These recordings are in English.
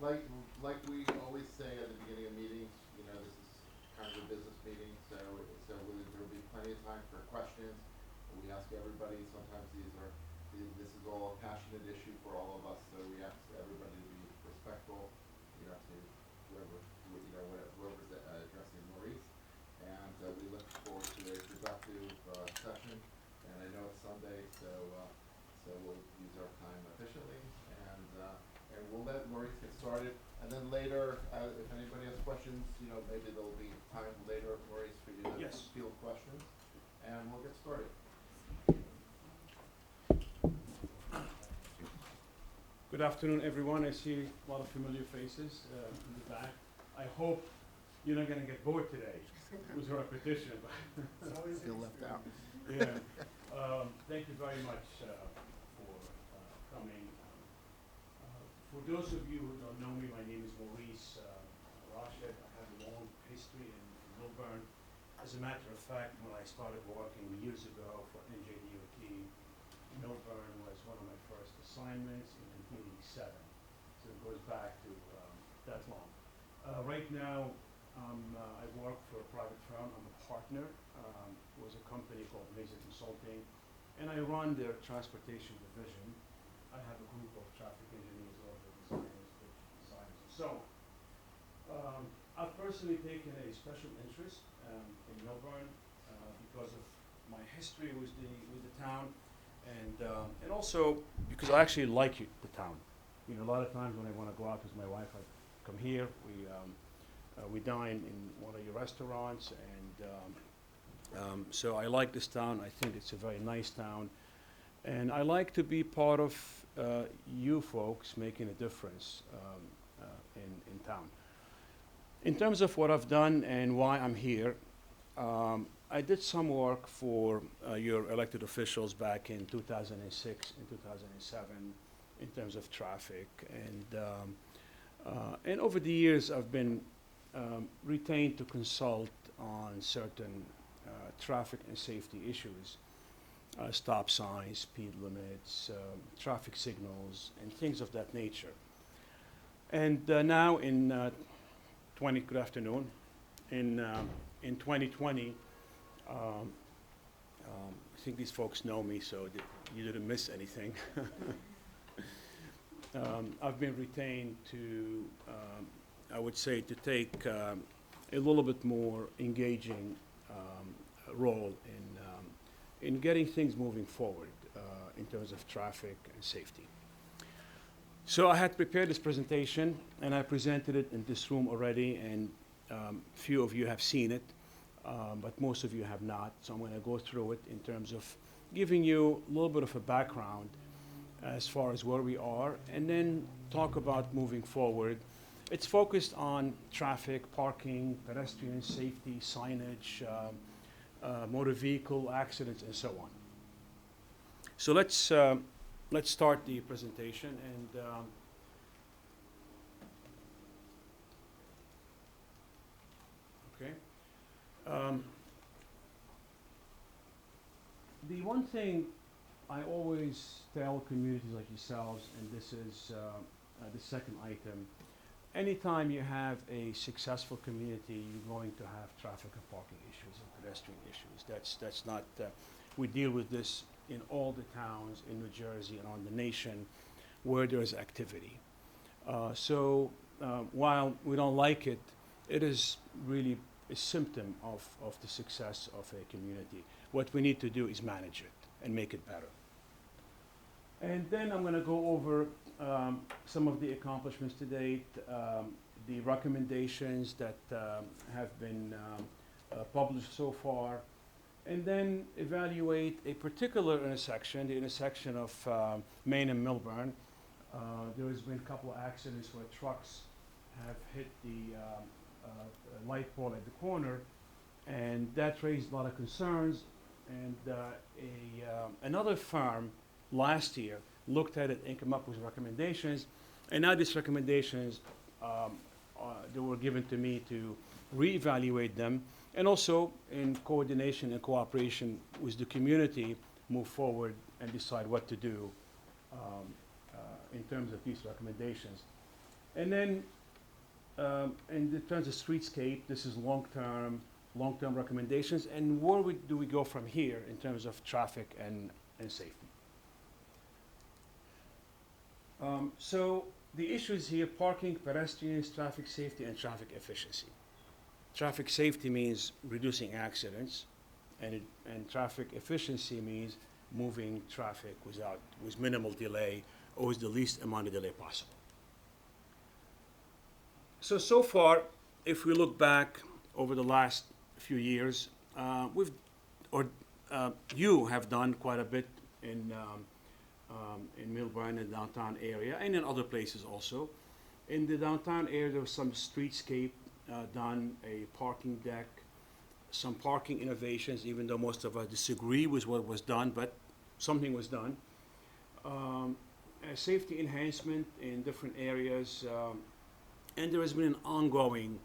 like, like we always say at the beginning of meetings, this is kind of a business meeting, so there'll be plenty of time for questions. We ask everybody, sometimes this is all a passionate issue for all of us, so we ask everybody to be respectful, to whoever, whoever's addressing Maurice. And we look forward to a productive session. And I know it's Sunday, so we'll use our time efficiently. And we'll let Maurice get started. And then later, if anybody has questions, maybe there'll be time later, Maurice, for you to Yes. field questions. And we'll get started. Good afternoon, everyone. I see a lot of familiar faces in the back. I hope you're not going to get bored today with repetition. Feel left out. Yeah. Thank you very much for coming. For those of you who don't know me, my name is Maurice Rashid. I have a long history in Milburn. As a matter of fact, when I started working years ago for NJDOT, Milburn was one of my first assignments in 1987. So it goes back to that long. Right now, I work for a private firm. I'm a partner with a company called Laser Consulting, and I run their transportation division. I have a group of traffic engineers, also designers, designers, and so on. I've personally taken a special interest in Melbourne because of my history with the town, and also because I actually like the town. A lot of times when I want to go out with my wife, I come here. We dine in one of your restaurants, and so I like this town. I think it's a very nice town, and I like to be part of you folks making a difference in town. In terms of what I've done and why I'm here, I did some work for your elected officials back in 2006 and 2007 in terms of traffic, and over the years I've been retained to consult on certain traffic and safety issues, stop signs, speed limits, traffic signals, and things of that nature. And now good afternoon, in 2020, I think these folks know me, so you didn't miss anything. I've been retained to, I would say, to take a little bit more engaging role in getting things moving forward in terms of traffic and safety. So I had prepared this presentation, and I presented it in this room already, and few of you have seen it, but most of you have not. So I'm going to go through it in terms of giving you a little bit of a background as far as where we are, and then talk about moving forward. It's focused on traffic, parking, pedestrian safety, signage, motor vehicle accidents, and so on. So let's start the presentation. And the one thing I always tell communities like yourselves, and this is the second item, anytime you have a successful community, you're going to have traffic and parking issues and pedestrian issues. That's not, we deal with this in all the towns in New Jersey and on the nation where there's activity. So while we don't like it, it is really a symptom of the success of a community. What we need to do is manage it and make it better. And then I'm going to go over some of the accomplishments to date, the recommendations that have been published so far, and then evaluate a particular intersection, the intersection of Main and Milburn. There has been a couple of accidents where trucks have hit the light pole at the corner, and that raised a lot of concerns. And another firm last year looked at it and came up with recommendations, and now these recommendations they were given to me to reevaluate them, and also in coordination and cooperation with the community, move forward and decide what to do in terms of these recommendations. And then, in terms of streetscape, this is long-term recommendations. And where do we go from here in terms of traffic and safety? So the issues here: parking, pedestrians, traffic safety, and traffic efficiency. Traffic safety means reducing accidents, and traffic efficiency means moving traffic with minimal delay or with the least amount of delay possible. So far, if we look back over the last few years, you have done quite a bit in Millburn and downtown area, and in other places also. In the downtown area, there was some streetscape done, a parking deck, some parking innovations, even though most of us disagree with what was done, but something was done. A safety enhancement in different areas, and there has been an ongoing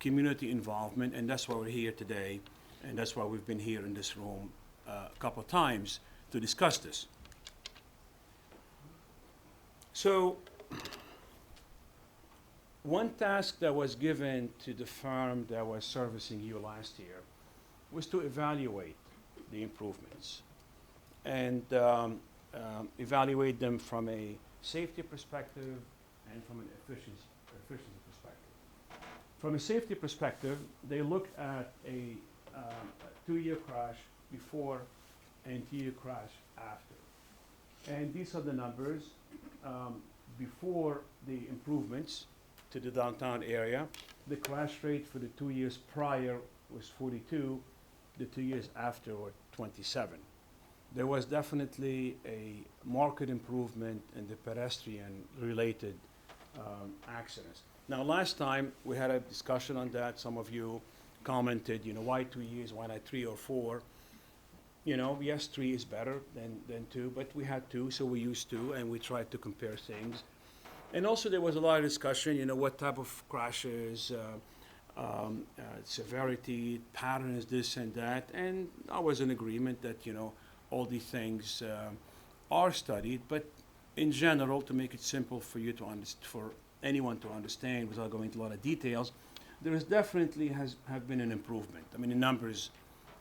community involvement, and that's why we're here today, and that's why we've been here in this room a couple of times to discuss this. So, one task that was given to the firm that was servicing you last year was to evaluate the improvements and evaluate them from a safety perspective and from an efficiency perspective. From a safety perspective, they looked at a 2-year crash before and 2-year crash after. And these are the numbers. Before the improvements to the downtown area, the crash rate for the 2 years prior was 42, the 2 years after were 27. There was definitely a marked improvement in the pedestrian-related accidents. Now, last time we had a discussion on that. Some of you commented, why 2 years, why not 3 or 4? Yes, 3 is better than 2, but we had 2, so we used 2, and we tried to compare things. And also there was a lot of discussion, what type of crashes, severity, patterns, this and that, and I was in agreement that, all these things are studied, but in general, to make it simple for you to for anyone to understand without going into a lot of details, there is definitely have been an improvement. I mean, the numbers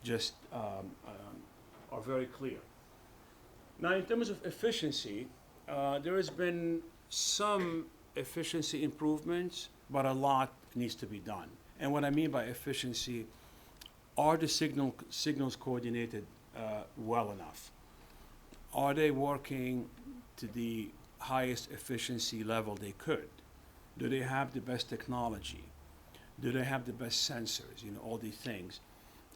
just are very clear. Now, in terms of efficiency, there has been some efficiency improvements, but a lot needs to be done. And what I mean by efficiency, are the signals coordinated well enough? Are they working to the highest efficiency level they could? Do they have the best technology? Do they have the best sensors? All these things.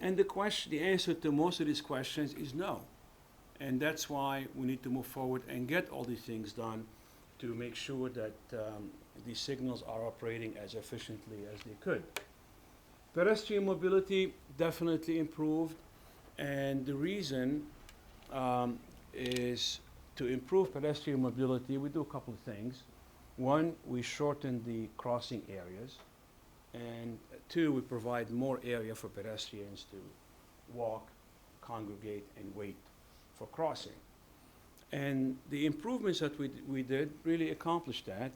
And the answer to most of these questions is no. And that's why we need to move forward and get all these things done to make sure that these signals are operating as efficiently as they could. Pedestrian mobility definitely improved, and the reason is to improve pedestrian mobility, we do a couple of things. One, we shorten the crossing areas, and 2, we provide more area for pedestrians to walk, congregate, and wait for crossing. And the improvements that we did really accomplished that.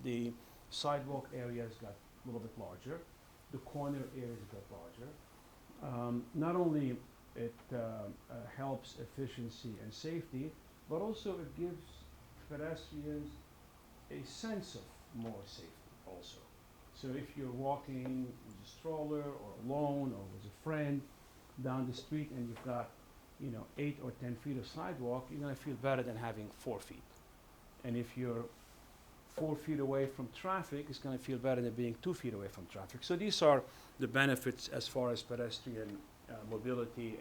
The sidewalk areas got a little bit larger. The corner areas got larger. Not only it helps efficiency and safety, but also it gives pedestrians a sense of more safety also. So if you're walking with a stroller or alone or with a friend down the street and you've got 8 or 10 feet of sidewalk, you're going to feel better than having 4 feet. And if you're 4 feet away from traffic, it's going to feel better than being 2 feet away from traffic. So these are the benefits as far as pedestrian mobility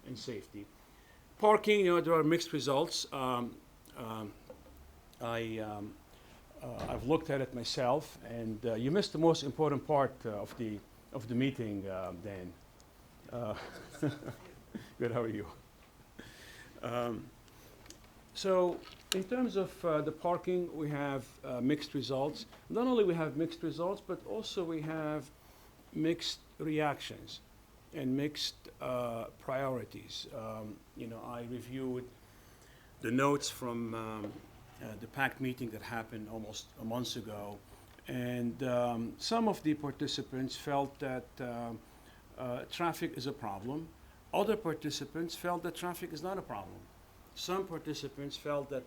and safety. Parking, there are mixed results. I've looked at it myself, and you missed the most important part of the meeting, Dan. Good, how are you? So in terms of the parking, we have mixed results. Not only we have mixed results, but also we have mixed reactions and mixed priorities. I reviewed the notes from the PACT meeting that happened almost a month ago. And some of the participants felt that traffic is a problem. Other participants felt that traffic is not a problem. Some participants felt that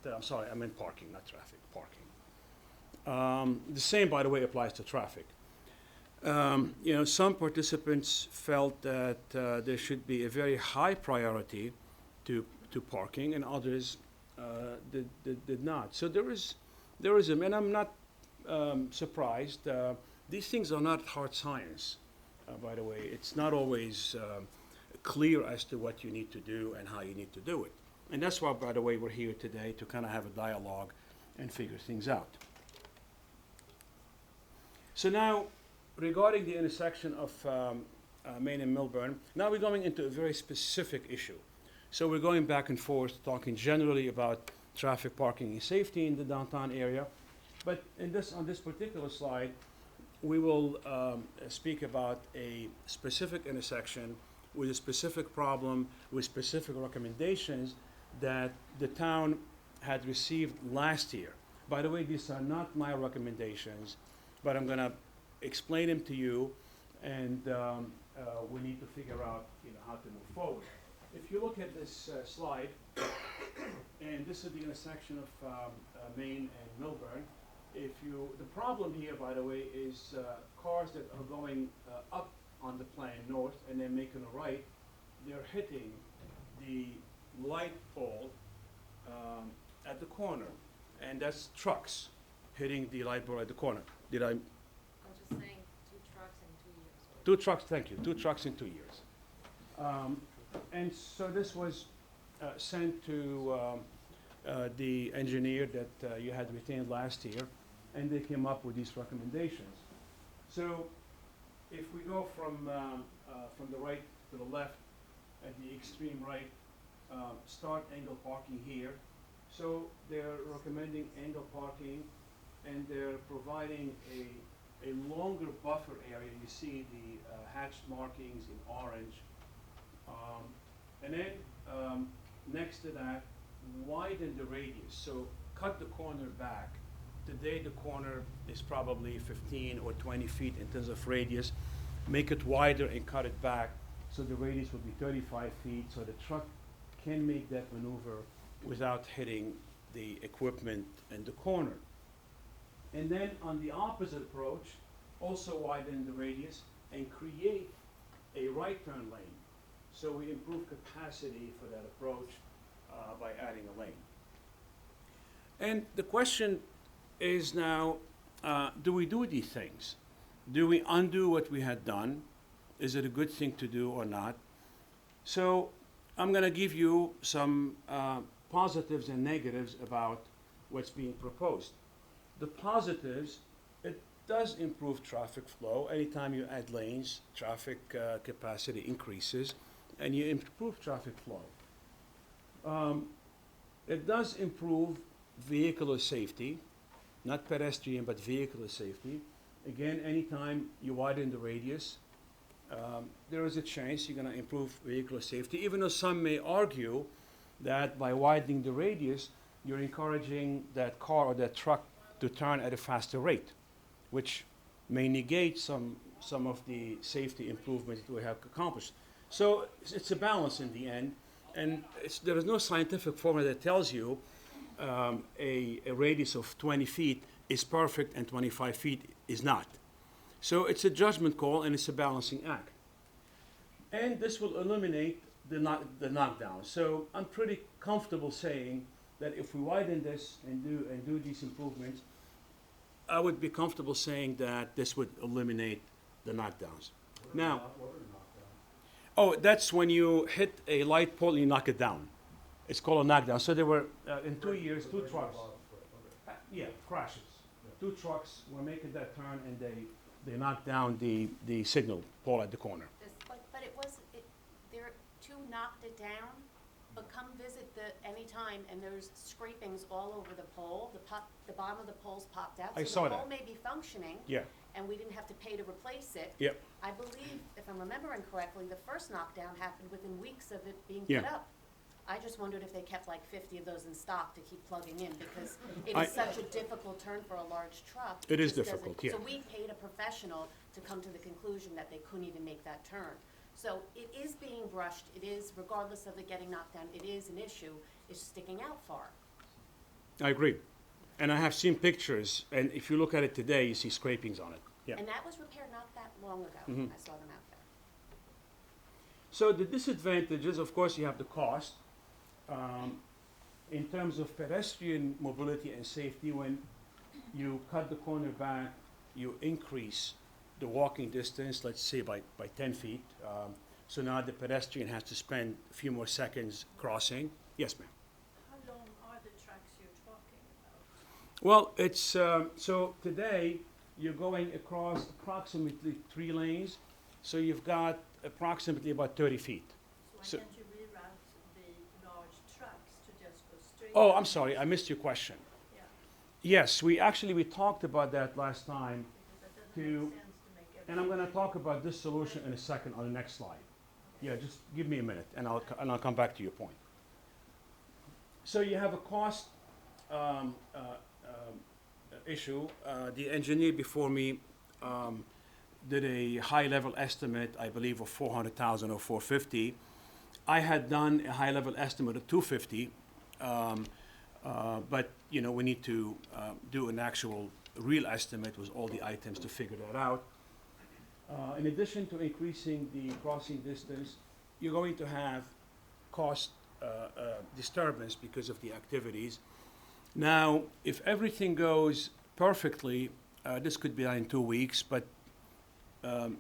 I'm sorry, I meant parking, not traffic, parking. The same, by the way, applies to traffic. Some participants felt that there should be a very high priority to parking, and others did not. So there is, and I'm not surprised. These things are not hard science, by the way. It's not always clear as to what you need to do and how you need to do it. And that's why, by the way, we're here today to kind of have a dialogue and figure things out. So now, regarding the intersection of Main and Milburn, now we're going into a very specific issue. So we're going back and forth, talking generally about traffic, parking, and safety in the downtown area. But on this particular slide, we will speak about a specific intersection with a specific problem, with specific recommendations that the town had received last year. By the way, these are not my recommendations, but I'm going to explain them to you, and we need to figure out how to move forward. If you look at this slide, and this is the intersection of Main and Milburn. The problem here, by the way, is cars that are going up on the plan north and then making a right, they're hitting the light pole at the corner, and that's trucks hitting the light pole at the corner. I'm just saying 2 trucks in 2 years. 2 trucks, thank you, 2 trucks in 2 years. And so this was sent to the engineer that you had retained last year, and they came up with these recommendations. So if we go from the right to the left, at the extreme right, start angle parking here. So they're recommending angle parking, and they're providing a longer buffer area. You see the hatched markings in orange. And then next to that, widen the radius. So cut the corner back. Today the corner is probably 15 or 20 feet in terms of radius. Make it wider and cut it back, so the radius will be 35 feet, so the truck can make that maneuver without hitting the equipment in the corner. And then on the opposite approach, also widen the radius and create a right turn lane. So we improve capacity for that approach by adding a lane. And the question is now, do we do these things? Do we undo what we had done? Is it a good thing to do or not? So I'm going to give you some positives and negatives about what's being proposed. The positives, it does improve traffic flow. Anytime you add lanes, traffic capacity increases, and you improve traffic flow. It does improve vehicular safety, not pedestrian, but vehicular safety. Again, anytime you widen the radius, there is a chance you're going to improve vehicular safety, even though some may argue that by widening the radius, you're encouraging that car or that truck to turn at a faster rate, which may negate some of the safety improvements that we have accomplished. So it's a balance in the end, and there is no scientific formula that tells you a radius of 20 feet is perfect and 25 feet is not. So it's a judgment call, and it's a balancing act. And this will eliminate the knockdown. So I'm pretty comfortable saying that if we widen this and do these improvements, I would be comfortable saying that this would eliminate the knockdowns. Now, oh, that's when you hit a light pole and you knock it down. It's called a knockdown. So there were, in 2 years, 2 trucks. Yeah, crashes. 2 trucks were making that turn, and they knocked down the signal pole at the corner. There 2 knocked it down, but come visit anytime, and there's scrapings all over the pole. The bottom of the pole's popped out. I so saw the that. pole may be functioning. Yeah. And we didn't have to pay to replace it. Yep. I believe, if I'm remembering correctly, the first knockdown happened within weeks of it being Yeah. put up. I just wondered if they kept like 50 of those in stock to keep plugging in, because it I- is such a difficult turn for a large truck. It is just doesn't- difficult, yeah. So we paid a professional to come to the conclusion that they couldn't even make that turn. So it is being brushed, it is, regardless of it getting knocked down, it is an issue, it's sticking out far. I agree. And I have seen pictures, and if you look at it today, you see scrapings on it. Yeah. And that was repaired not that long ago, Mhm. I saw them out there. So the disadvantages, of course, you have the cost. In terms of pedestrian mobility and safety, when you cut the corner back, you increase the walking distance, let's say by 10 feet. So now the pedestrian has to spend a few more seconds crossing. Yes, ma'am. How long are the tracks you're talking about? Well, it's, so today, you're going across approximately 3 lanes, so you've got approximately about 30 feet. So So- why can't you reroute the large trucks to just go straight? Oh, I'm sorry, I missed your question. Yeah, Yes, we talked about that last time, because that To- doesn't make sense to make everything. and I'm gonna talk about this solution in a second on the next slide. Yeah, just give me a minute, and I'll come back to your point. So you have a cost issue. The engineer before me did a high-level estimate, I believe, of 400,000 or 450. I had done a high-level estimate of 250, but you know we need to do an actual real estimate with all the items to figure that out. In addition to increasing the crossing distance, you're going to have cost disturbance because of the activities. Now, if everything goes perfectly, this could be done in 2 weeks, but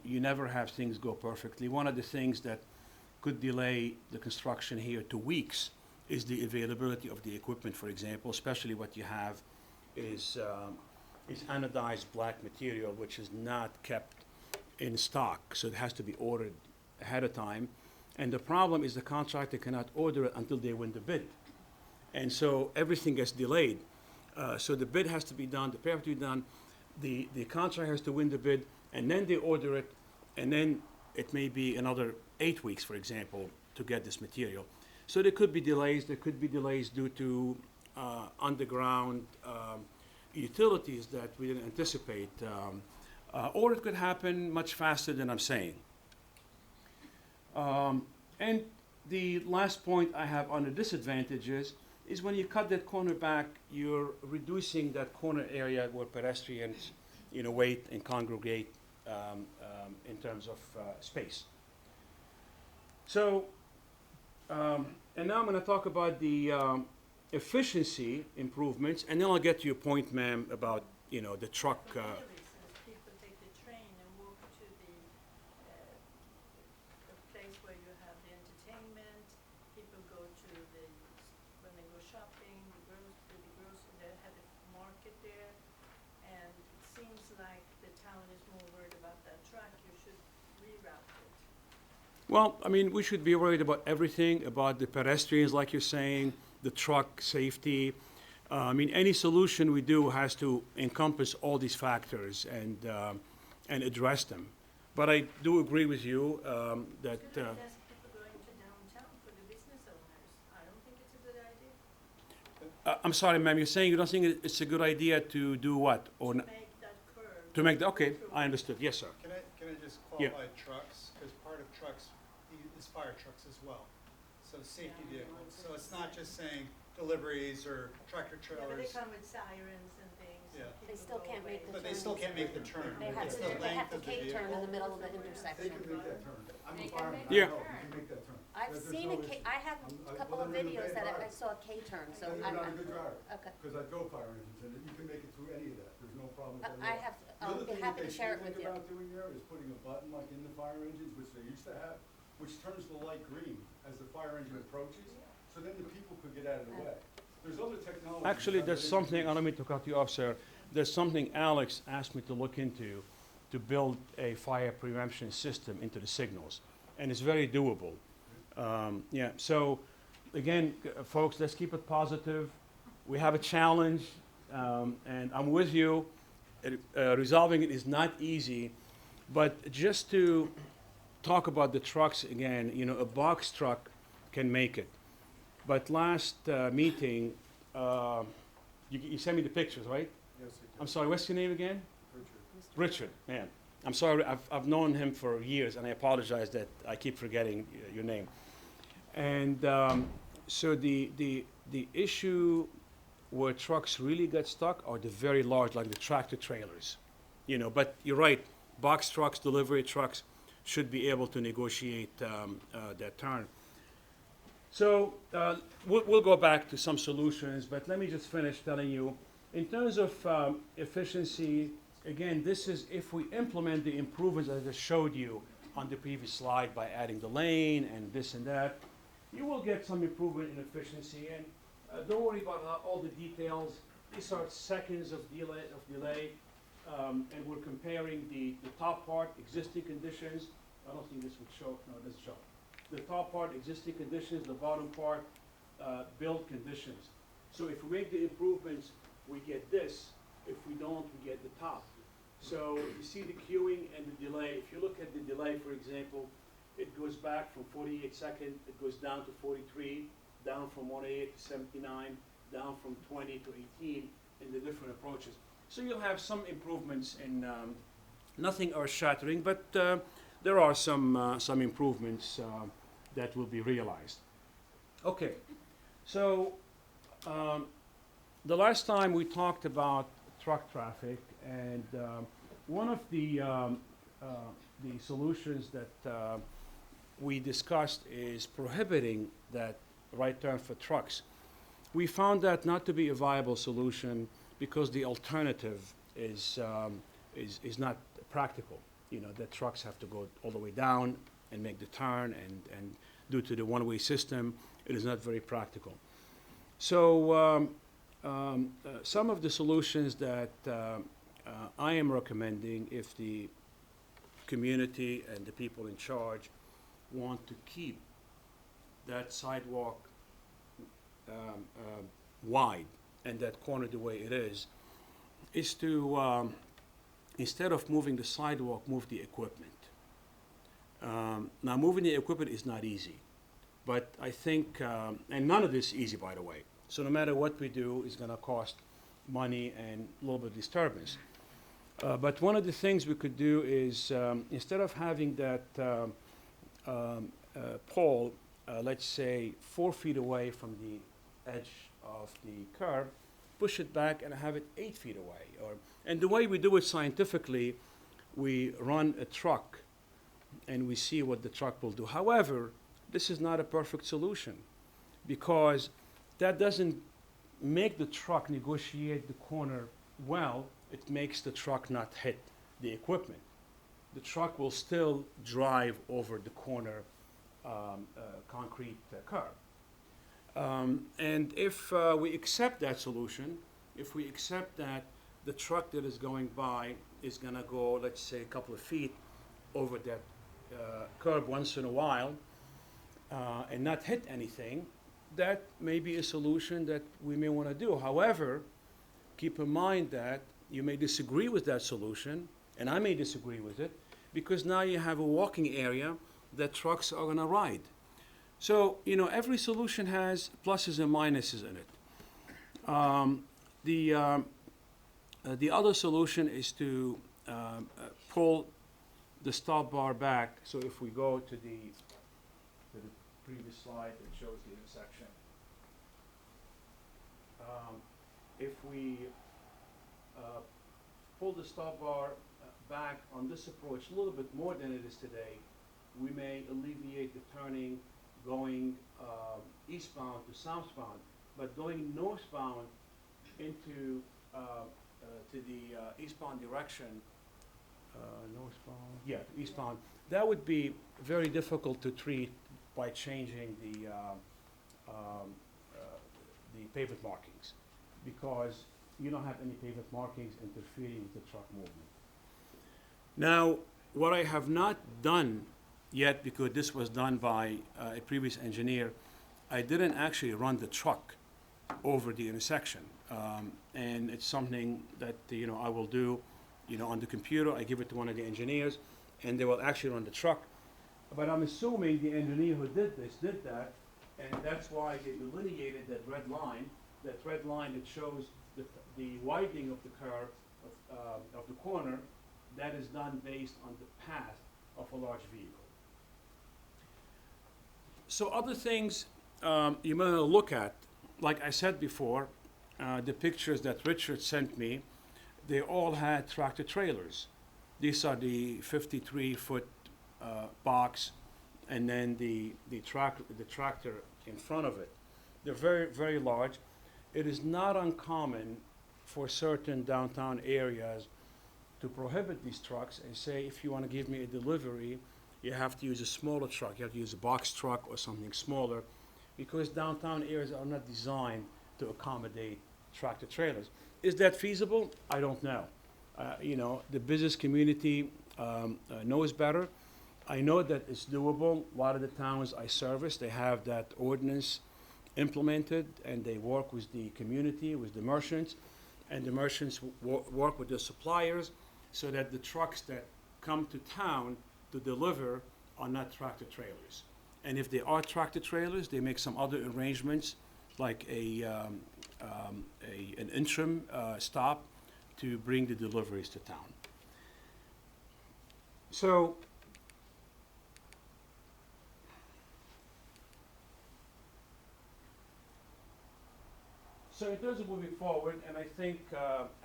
you never have things go perfectly. One of the things that could delay the construction here to weeks is the availability of the equipment, for example, especially what you have is anodized black material, which is not kept in stock, so it has to be ordered ahead of time. And the problem is the contractor cannot order it until they win the bid. And so everything gets delayed. So the bid has to be done, the paper has to be done, the contractor has to win the bid, and then they order it, and then it may be another 8 weeks, for example, to get this material. So there could be delays due to underground utilities that we didn't anticipate. Or it could happen much faster than I'm saying. And the last point I have on the disadvantages is when you cut that corner back, you're reducing that corner area where pedestrians, you know, wait and congregate in terms of space. So, and now I'm going to talk about the efficiency improvements, and then I'll get to your point, ma'am, about, you know, the truck. For many reasons, people take the train and walk to the place where you have the entertainment. People go to the, when they go shopping, they have a market there. And it seems like the town is more worried about that track. You should reroute it. Well, I mean, we should be worried about everything, about the pedestrians, like you're saying, the truck safety. I mean, any solution we do has to encompass all these factors and address them. But I do agree with you that. It's gonna be less people going to downtown for the business owners. I don't think it's a good idea. I'm sorry, ma'am. You're saying you don't think it's a good idea to do what or To n- make that curve. to make the? Okay, through. I understood. Yes, sir. Can I just Yeah. qualify trucks, because part of trucks is fire trucks as well. So safety Yeah. vehicles, so it's not just saying deliveries or tractor Yeah, but they trailers. come with sirens and things. Yeah. and They people still go can't make away. the But they still can't make the turn. They have It's to, the they have length to of the K-turn in vehicle. the middle of the They intersection. can make that turn. I'm a They can fireman, make I Yeah. know, you can make that turn. I've There's seen no a issue. I have a couple of whether you're a videos bad that I driver. saw a K-turn, so Then I, you're not a good driver, okay. because I drove fire engines, and you can make it through any of that, there's no problem with that at I all. have, The I'll other be thing happy that to share it they with should you. think about doing there is putting a button like in the fire engines, which they used to have, which turns the light green as the fire engine approaches, so then the people could get out of the way. There's other technologies. Actually, that there's they something. can I don't mean to cut you off, sir. There's something Alex asked me to look into to build a fire prevention system into the signals, and it's very doable. Yeah. So, again, folks, let's keep it positive. We have a challenge, and I'm with you. Resolving it is not easy, but just to talk about the trucks again, you know, a box truck can make it. But last meeting, you sent me the pictures, right? Yes, it I'm does. sorry, what's your name again? Richard. Richard, man. I'm sorry, I've known him for years, and I apologize that I keep forgetting your name. And so the issue where trucks really get stuck are the very large, like the tractor trailers. You know, but you're right, box trucks, delivery trucks should be able to negotiate that turn. So we'll go back to some solutions, but let me just finish telling you, in terms of efficiency, again, this is if we implement the improvements I just showed you on the previous slide by adding the lane and this and that, you will get some improvement in efficiency. And don't worry about all the details. These are seconds of delay. And we're comparing the top part, existing conditions. I don't think this would show. No, it doesn't show. The top part, existing conditions. The bottom part, build conditions. So if we make the improvements, we get this. If we don't, we get the top. So you see the queuing and the delay. If you look at the delay, for example, it goes back from 48 seconds, it goes down to 43, down from 108 to 79, down from 20 to 18 in the different approaches. So you'll have some improvements in, nothing earth-shattering, but there are some improvements that will be realized. Okay, so the last time we talked about truck traffic, and one of the solutions that we discussed is prohibiting that right turn for trucks. We found that not to be a viable solution because the alternative is not practical. You know, the trucks have to go all the way down and make the turn, and due to the one-way system, it is not very practical. So some of the solutions that I am recommending, if the community and the people in charge want to keep that sidewalk wide and that corner the way it is to, instead of moving the sidewalk, move the equipment. Now, moving the equipment is not easy, but I think, and none of this is easy, by the way. So no matter what we do, it's going to cost money and a little bit of disturbance. But one of the things we could do is, instead of having that pole, let's say 4 feet away from the edge of the curb, push it back and have it 8 feet away. And the way we do it scientifically, we run a truck and we see what the truck will do. However, this is not a perfect solution because that doesn't make the truck negotiate the corner well. It makes the truck not hit the equipment. The truck will still drive over the corner concrete curb. And if we accept that solution, if we accept that the truck that is going by is going to go, let's say, a couple of feet over that curb once in a while and not hit anything, that may be a solution that we may want to do. However, keep in mind that you may disagree with that solution, and I may disagree with it, because now you have a walking area that trucks are going to ride. So, you know, every solution has pluses and minuses in it. The other solution is to pull the stop bar back. So if we go to the previous slide that shows the intersection, if we pull the stop bar back on this approach a little bit more than it is today, we may alleviate the turning going eastbound to southbound, but going northbound into to the eastbound direction, eastbound, that would be very difficult to treat by changing the pavement markings, because you don't have any pavement markings interfering with the truck movement. Now, what I have not done yet, because this was done by a previous engineer, I didn't actually run the truck over the intersection. And it's something that, you know, I will do, you know, on the computer. I give it to one of the engineers, and they will actually run the truck. But I'm assuming the engineer who did this did that, And that's why they delineated that red line that shows the widening of the curve of the corner. That is done based on the path of a large vehicle. So other things you might want to look at, like I said before, the pictures that Richard sent me, they all had tractor trailers. These are the 53-foot box, and then the tractor in front of it. They're very, very large. It is not uncommon for certain downtown areas to prohibit these trucks and say, if you want to give me a delivery, you have to use a smaller truck. You have to use a box truck or something smaller, because downtown areas are not designed to accommodate tractor trailers. Is that feasible? I don't know. The business community knows better. I know that it's doable. A lot of the towns I service, they have that ordinance implemented, and they work with the community, with the merchants, and the merchants work with the suppliers so that the trucks that come to town to deliver are not tractor trailers. And if they are tractor trailers, they make some other arrangements, like an interim stop to bring the deliveries to town. So in terms of moving forward, and I think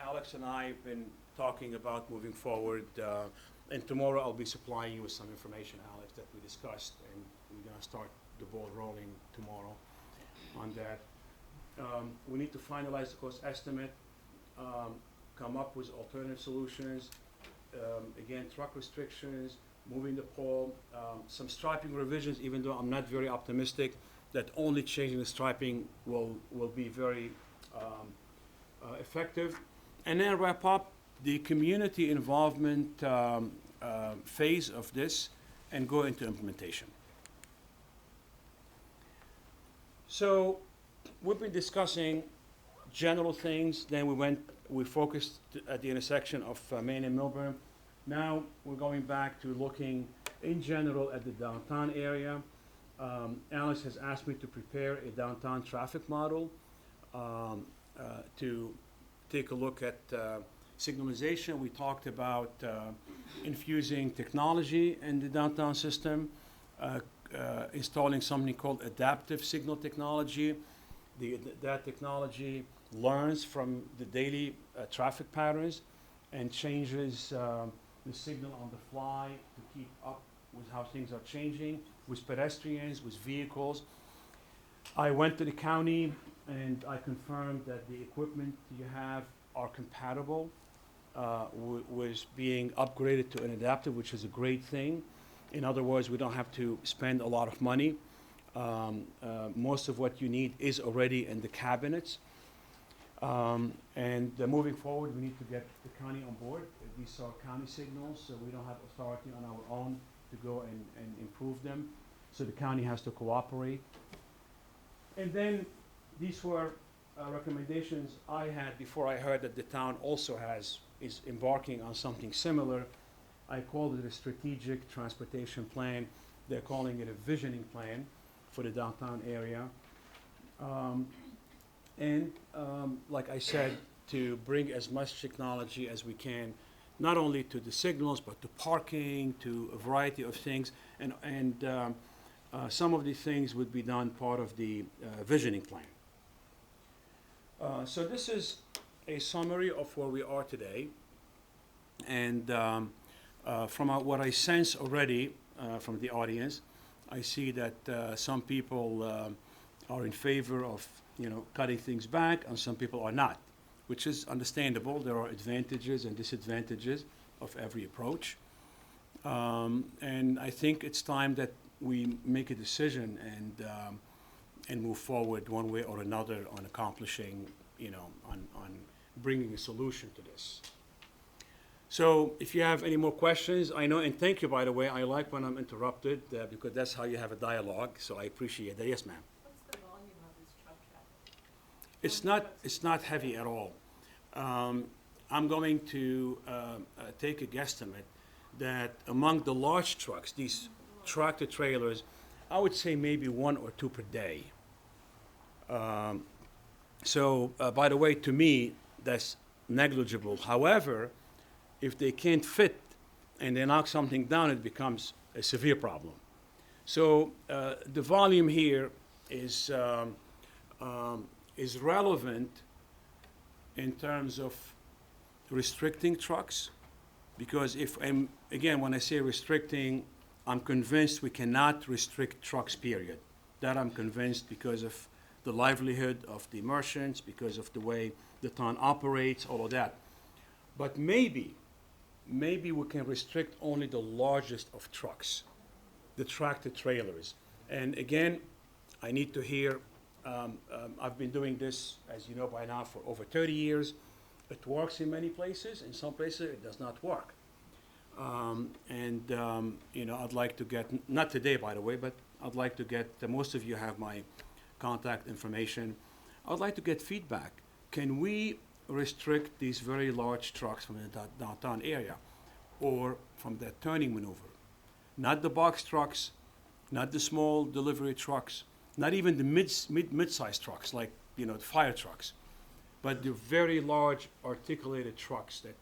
Alex and I have been talking about moving forward, and tomorrow I'll be supplying you with some information, Alex, that we discussed, and we're gonna start the ball rolling tomorrow on that. We need to finalize the cost estimate, come up with alternative solutions. Again, truck restrictions, moving the pole, some striping revisions, even though I'm not very optimistic that only changing the striping will be very effective. And then wrap up the community involvement phase of this and go into implementation. So we've been discussing general things, then we focused at the intersection of Main and Milburn. Now we're going back to looking in general at the downtown area. Alice has asked me to prepare a downtown traffic model to take a look at signalization. We talked about infusing technology in the downtown system, installing something called adaptive signal technology. That technology learns from the daily traffic patterns and changes the signal on the fly to keep up with how things are changing, with pedestrians, with vehicles. I went to the county and I confirmed that the equipment you have are compatible with being upgraded to an adaptive, which is a great thing. In other words, we don't have to spend a lot of money. Most of what you need is already in the cabinets. And moving forward, we need to get the county on board. These are county signals, so we don't have authority on our own to go and improve them. So the county has to cooperate. And then these were recommendations I had before I heard that the town also is embarking on something similar. I called it a strategic transportation plan. They're calling it a visioning plan for the downtown area. Like I said, to bring as much technology as we can, not only to the signals, but to parking, to a variety of things. And some of these things would be done part of the visioning plan. So this is a summary of where we are today. And from what I sense already from the audience, I see that some people are in favor of cutting things back, and some people are not, which is understandable. There are advantages and disadvantages of every approach. And I think it's time that we make a decision and move forward one way or another on accomplishing, on bringing a solution to this. So if you have any more questions, I know, and thank you, by the way. I like when I'm interrupted because that's how you have a dialogue, so I appreciate that. Yes, ma'am. What's the volume of this truck traffic? It's not heavy at all. I'm going to take a guesstimate that among the large trucks, these tractor trailers, I would say maybe 1 or 2 per day. By the way, to me, that's negligible. However, if they can't fit and they knock something down, it becomes a severe problem. So the volume here is relevant in terms of restricting trucks, because again, when I say restricting, I'm convinced we cannot restrict trucks, period. That I'm convinced because of the livelihood of the merchants, because of the way the town operates, all of that. But maybe we can restrict only the largest of trucks, the tractor trailers. And again, I need to hear, I've been doing this, as you know by now, for over 30 years. It works in many places. In some places, it does not work. I'd like to get, not today, by the way, but I'd like to get, most of you have my contact information. I'd like to get feedback. Can we restrict these very large trucks from the downtown area or from that turning maneuver? Not the box trucks, not the small delivery trucks, not even the mid-sized trucks like, the fire trucks, but the very large articulated trucks that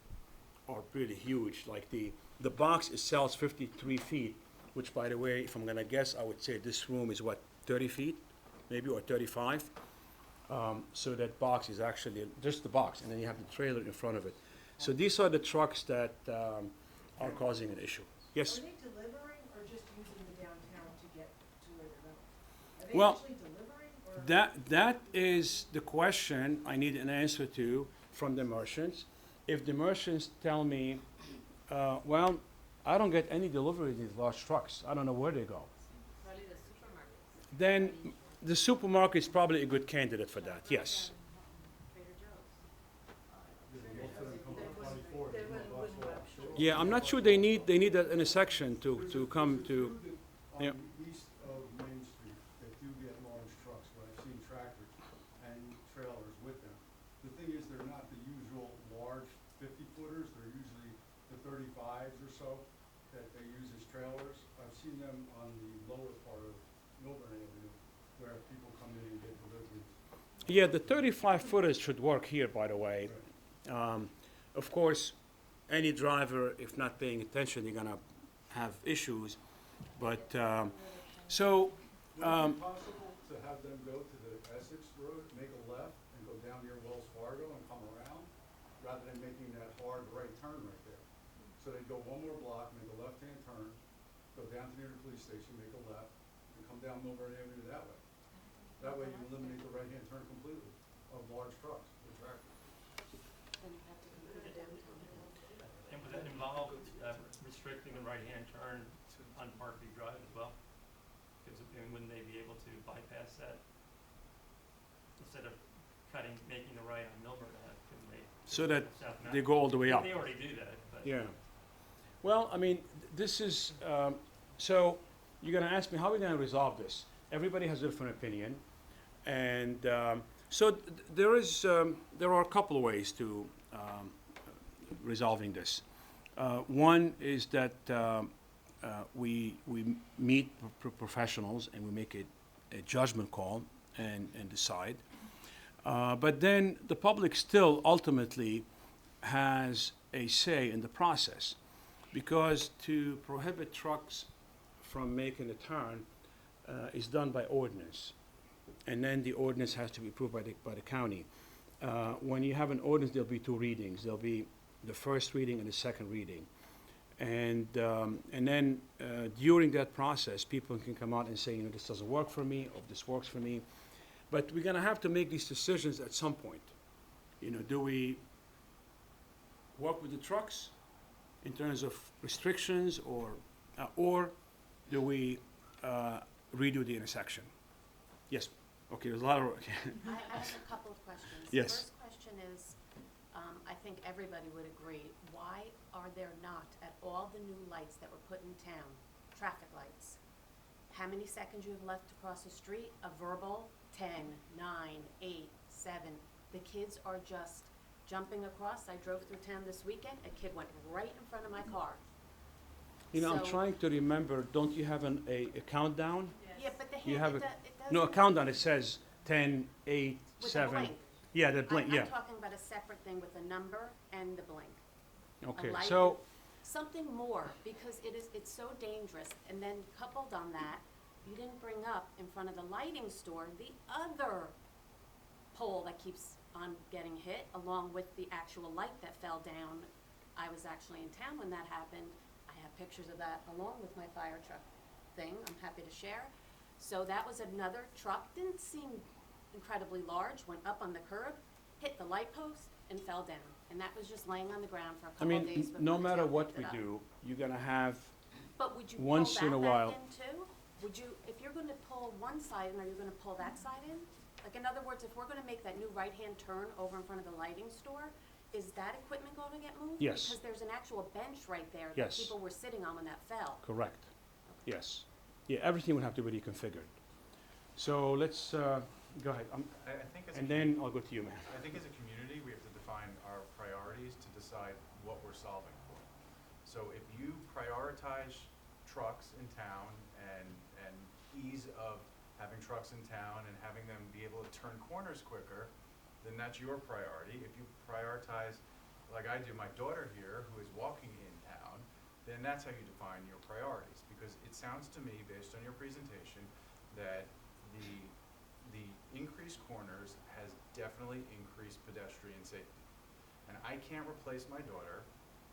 are pretty huge. Like the box itself is 53 feet, which, by the way, if I'm gonna guess, I would say this room is what, 30 feet, maybe, or 35? So that box is actually just the box, and then you have the trailer in front of it. So these are the trucks that are causing an issue. Yes? Are they delivering or just using the downtown to get to where they're going? Are they Well, actually delivering or? that is the question I need an answer to from the merchants. If the merchants tell me, well, I don't get any delivery of these large trucks, I don't know where they go, Probably the supermarkets. then the supermarket is probably a good candidate for that, yes. Trader Joe's. Most of them come from 24, They there's no wouldn't box wrap store. shop. Yeah, I'm not sure they need that intersection to come to, There's a few yeah. that east of Main Street that do get large trucks, where I've seen tractors and trailers with them. The thing is, they're not the usual large 50-footers, they're usually the 35s or so that they use as trailers. I've seen them on the lower part of Milburn Avenue, where people come in and get deliveries. Yeah, the 35-footers should work here, by the way. Of course, any driver, if not paying attention, you're gonna have issues. But, Would it be possible to have them go to the Essex Road, make a left, and go down near Wells Fargo and come around, rather than making that hard right turn right there? So they go one more block, make a left-hand turn, go down to near the police station, make a left, and come down Milburn Avenue that way. That way you eliminate the right-hand turn completely of large trucks or tractors. Then you have to go to the downtown. And would that involve restricting the right-hand turn on Parkview Drive as well? Because, wouldn't they be able to bypass that? Instead of making the right on Milburn Ave, couldn't they? so that South they Mountain? go all the way up. They already do that, but. Yeah. Well, I mean, this is, so you're gonna ask me, how are we gonna resolve this? Everybody has a different opinion. And there are a couple of ways to resolving this. One is that we meet professionals and we make a judgment call and decide. But then the public still ultimately has a say in the process, because to prohibit trucks from making a turn is done by ordinance, and then the ordinance has to be approved by the county. When you have an ordinance, there'll be 2 readings. There'll be the first reading and the second reading. And then during that process, people can come out and say, this doesn't work for me, or this works for me. But we're gonna have to make these decisions at some point. Do we work with the trucks in terms of restrictions, or do we redo the intersection? Yes. Okay, there's a lot of, I have a couple of questions. Yes. The first question is, I think everybody would agree, why are there not, at all the new lights that were put in town, traffic lights? How many seconds you have left to cross the street? A verbal 10, 9, 8, 7. The kids are just jumping across. I drove through town this weekend, a kid went right in front of my car. I'm So- trying to remember, don't you have a countdown? Yeah, Yeah, but the You hand, have it doesn't. No, a countdown, it says 10, 8, With the 7. blink. Yeah, the blink, yeah. I'm talking about a separate thing with the number and the blink. Okay, light. so, Something more, because it's so dangerous. And then coupled on that, you didn't bring up in front of the lighting store, the other pole that keeps on getting hit, along with the actual light that fell down. I was actually in town when that happened. I have pictures of that along with my fire truck thing, I'm happy to share. So that was another truck, didn't seem incredibly large, went up on the curb, hit the light post, and fell down. And that was just laying on the ground for a I couple of days mean, before no the matter town what picked we it up. do, you're gonna have, But would you pull once in that a back while- in too? Would you, if you're gonna pull one side in, are you gonna pull that side in? Like, in other words, if we're gonna make that new right-hand turn over in front of the lighting store, is that equipment gonna get moved? Yes. Because there's an actual bench right there that Yes. people were sitting on when that fell. correct, yes. Yeah, everything would have to be reconfigured. So let's, go ahead, I think as a and then I'll go to you, man. I think as a community, we have to define our priorities to decide what we're solving for. So if you prioritize trucks in town and ease of having trucks in town and having them be able to turn corners quicker, then that's your priority. If you prioritize, like I do, my daughter here, who is walking in town, then that's how you define your priorities. Because it sounds to me, based on your presentation, that the increased corners has definitely increased pedestrian safety. And I can't replace my daughter,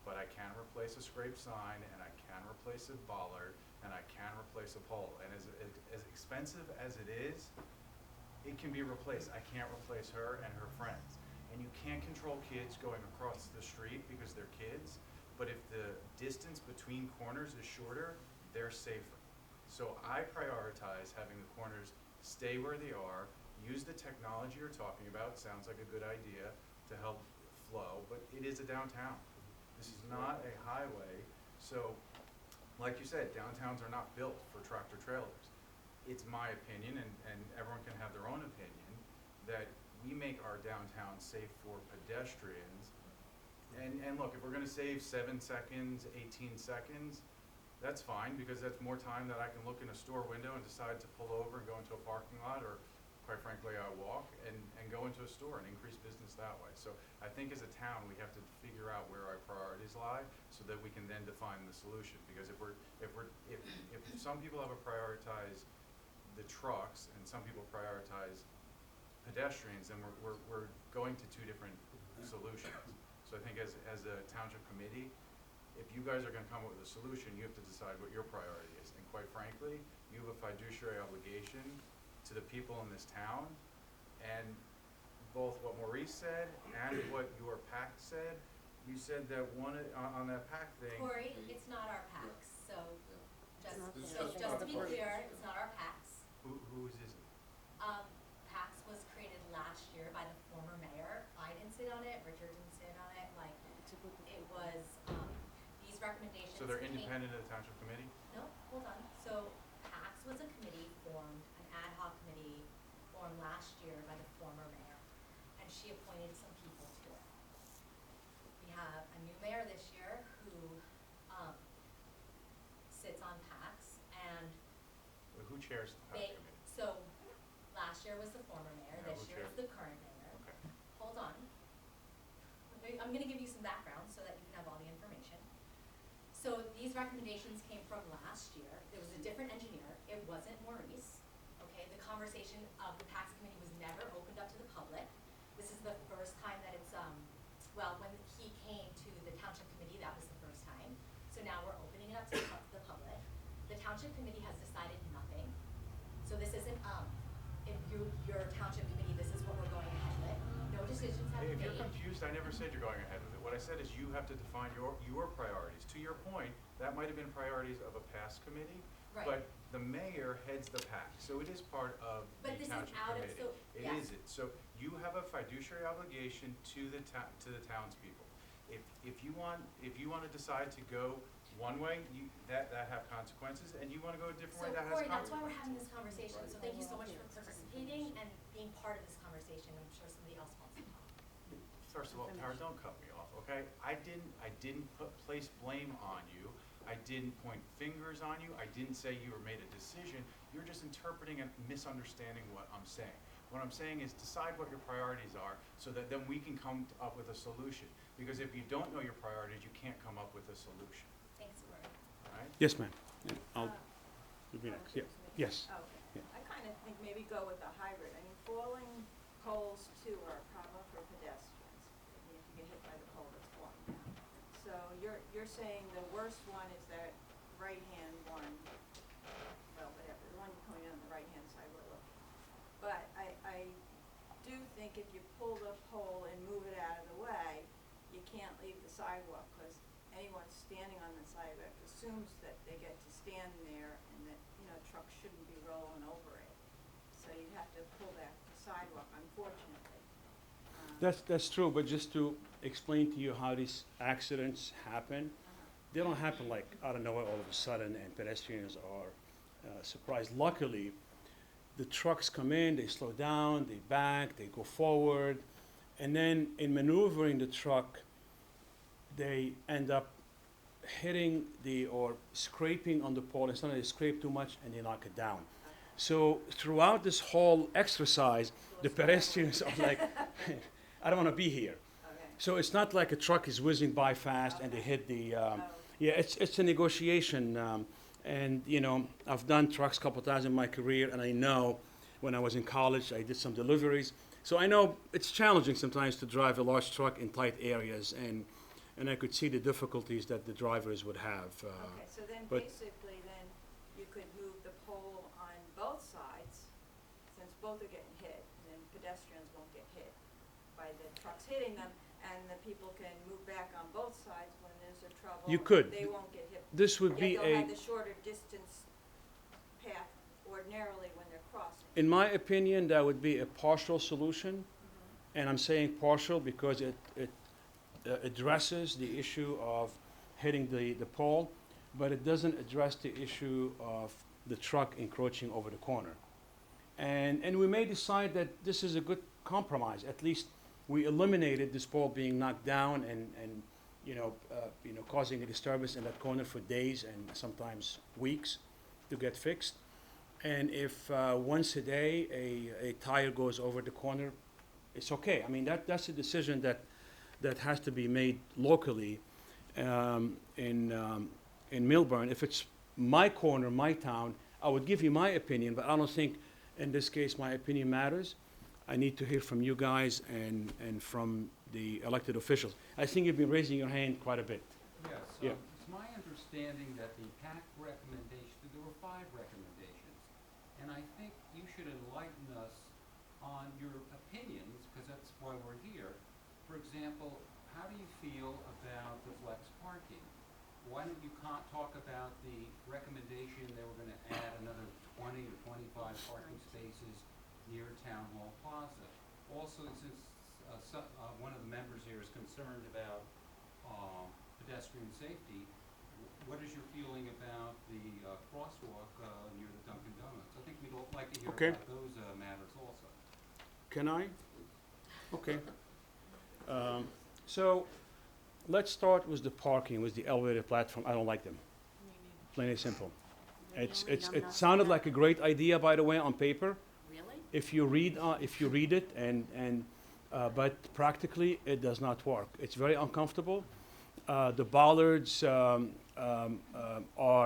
but I can replace a scraped sign, and I can replace a bollard, and I can replace a pole. And as expensive as it is, it can be replaced. I can't replace her and her friends. And you can't control kids going across the street because they're kids, but if the distance between corners is shorter, they're safer. So I prioritize having the corners stay where they are, use the technology you're talking about, sounds like a good idea to help flow, but it is a downtown. This is not a highway, so like you said, downtowns are not built for tractor trailers. It's my opinion, and everyone can have their own opinion, that we make our downtown safe for pedestrians. And look, if we're gonna save 7 seconds, 18 seconds, that's fine, because that's more time that I can look in a store window and decide to pull over and go into a parking lot, or quite frankly, I walk and go into a store and increase business that way. So I think as a town, we have to figure out where our priorities lie so that we can then define the solution. Because if some people have to prioritize the trucks and some people prioritize pedestrians, then we're going to two different solutions. So I think as a township committee, if you guys are gonna come up with a solution, you have to decide what your priority is. And quite frankly, you have a fiduciary obligation to the people in this town. And both what Maurice said and what your PACT said, you said that one, on that PACT thing. Corey, it's not our PACS, so It's not just, the- just to be clear, it's not our PACS. Whose is it? PACS was created last year by the former mayor. I didn't sit on it, Richard didn't sit on it, like, it was, these recommendations. So they're came- independent of the township committee? No, hold on. So PACS was a committee formed, an ad hoc committee formed last year by the former mayor, and she appointed some people to it. We have a new mayor this year who, sits on PACS, and Who chairs the they, PACT committee? so last year was the former mayor, Yeah, this who year is chairs? the current mayor. Okay. Hold on. I'm gonna give you some background so that you can have all the information. So these recommendations came from last year. There was a different engineer. It wasn't Maurice. Okay, the conversation of the PACS committee was never opened up to the public. This is the first time that it's, well, when he came to the township committee, that was the first time. So now we're opening it up to the public. The township committee has decided nothing. So this isn't, if your township committee, this is what we're going ahead with. No decisions have Hey, been if made. you're confused, I never said you're going ahead with it. What I said is you have to define your priorities. To your point, that might have been priorities of a past committee, Right. but the mayor heads the PAC, so it is part of the But this is township out of- committee. so- It yeah. is it. So you have a fiduciary obligation to the townspeople. If you want to decide to go one way, that have consequences, and you want to go a different way, So that has Corey, consequences. that's why we're having this conversation, so thank you so much for participating and being part of this conversation. I'm sure somebody else wants to talk. first of all, Tara, don't cut me off, okay? I didn't place blame on you. I didn't point fingers on you. I didn't say you were made a decision. You're just interpreting and misunderstanding what I'm saying. What I'm saying is decide what your priorities are so that then we can come up with a solution. Because if you don't know your priorities, you can't come up with a solution, Thanks, Rory. all right? Yes, ma'am. Yeah, you'll be next, yeah, yes. Okay. Yeah. I kind of think maybe go with a hybrid. I mean, falling poles too are a problem for pedestrians. If you get hit by the pole that's falling down. So you're saying the worst one is that right-hand one, well, whatever, the one coming on the right-hand side we're looking. But I do think if you pull the pole and move it out of the way, you can't leave the sidewalk, because anyone standing on the sidewalk assumes that they get to stand there and that, you know, trucks shouldn't be rolling over it. So you'd have to pull back the sidewalk, unfortunately. That's true, but just to explain to you how these accidents happen, they don't happen like out of nowhere all of a sudden and pedestrians are surprised. Luckily, the trucks come in, they slow down, they back, they go forward, and then in maneuvering the truck, they end up hitting or scraping on the pole, and sometimes they scrape too much and they knock it down. So throughout this whole exercise, the pedestrians are like, I don't want to be here. Okay. So it's not like a truck is whizzing by fast and they hit the, yeah, it's a negotiation. And, you know, I've done trucks a couple times in my career, and I know when I was in college, I did some deliveries. So I know it's challenging sometimes to drive a large truck in tight areas, and I could see the difficulties that the drivers would have. Okay, so then but- basically then you could move the pole on both sides, since both are getting hit, and then pedestrians won't get hit by the trucks hitting them, and the people can move back on both sides when there's a trouble. You could. They won't get hit. This would be Yet they'll a, have the shorter distance path ordinarily when they're crossing. in my opinion, that would be a partial solution. And I'm saying partial because it addresses the issue of hitting the pole, but it doesn't address the issue of the truck encroaching over the corner. And we may decide that this is a good compromise. At least we eliminated this pole being knocked down and causing a disturbance in that corner for days and sometimes weeks to get fixed. And if once a day a tire goes over the corner, it's okay. I mean, that's a decision that has to be made locally in Millburn. If it's my corner, my town, I would give you my opinion, but I don't think in this case my opinion matters. I need to hear from you guys and from the elected officials. I think you've been raising your hand quite a bit. Yes, Yeah. it's my understanding that the PAC recommendation, there were 5 recommendations, and I think you should enlighten us on your opinions, because that's why we're here. For example, how do you feel about the flex parking? Why don't you talk about the recommendation they were gonna add another 20 or 25 parking spaces near Town Hall Plaza? Also, since one of the members here is concerned about pedestrian safety, what is your feeling about the crosswalk near the Dunkin' Donuts? I think we'd all like to hear Okay. about those matters also. Can I? Okay. So let's start with the parking, with the elevated platform. I don't like them. Plain and simple. It sounded like a great idea, by the way, on paper. Really? If you read it, but practically it does not work. It's very uncomfortable. The bollards are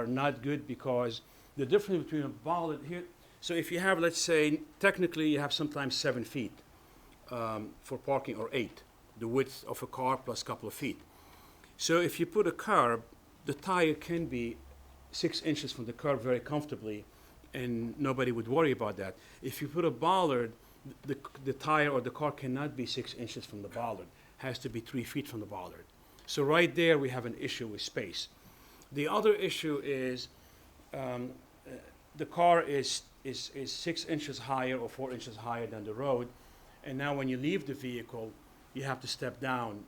not good because the difference between a bollard here. So if you have, let's say, technically you have sometimes 7 feet for parking, or 8, the width of a car plus a couple of feet. So if you put a curb, the tire can be 6 inches from the curb very comfortably, and nobody would worry about that. If you put a bollard, the tire or the car cannot be 6 inches from the bollard. Has to be 3 feet from the bollard. So right there we have an issue with space. The other issue is the car is 6 inches higher or 4 inches higher than the road, and now when you leave the vehicle, you have to step down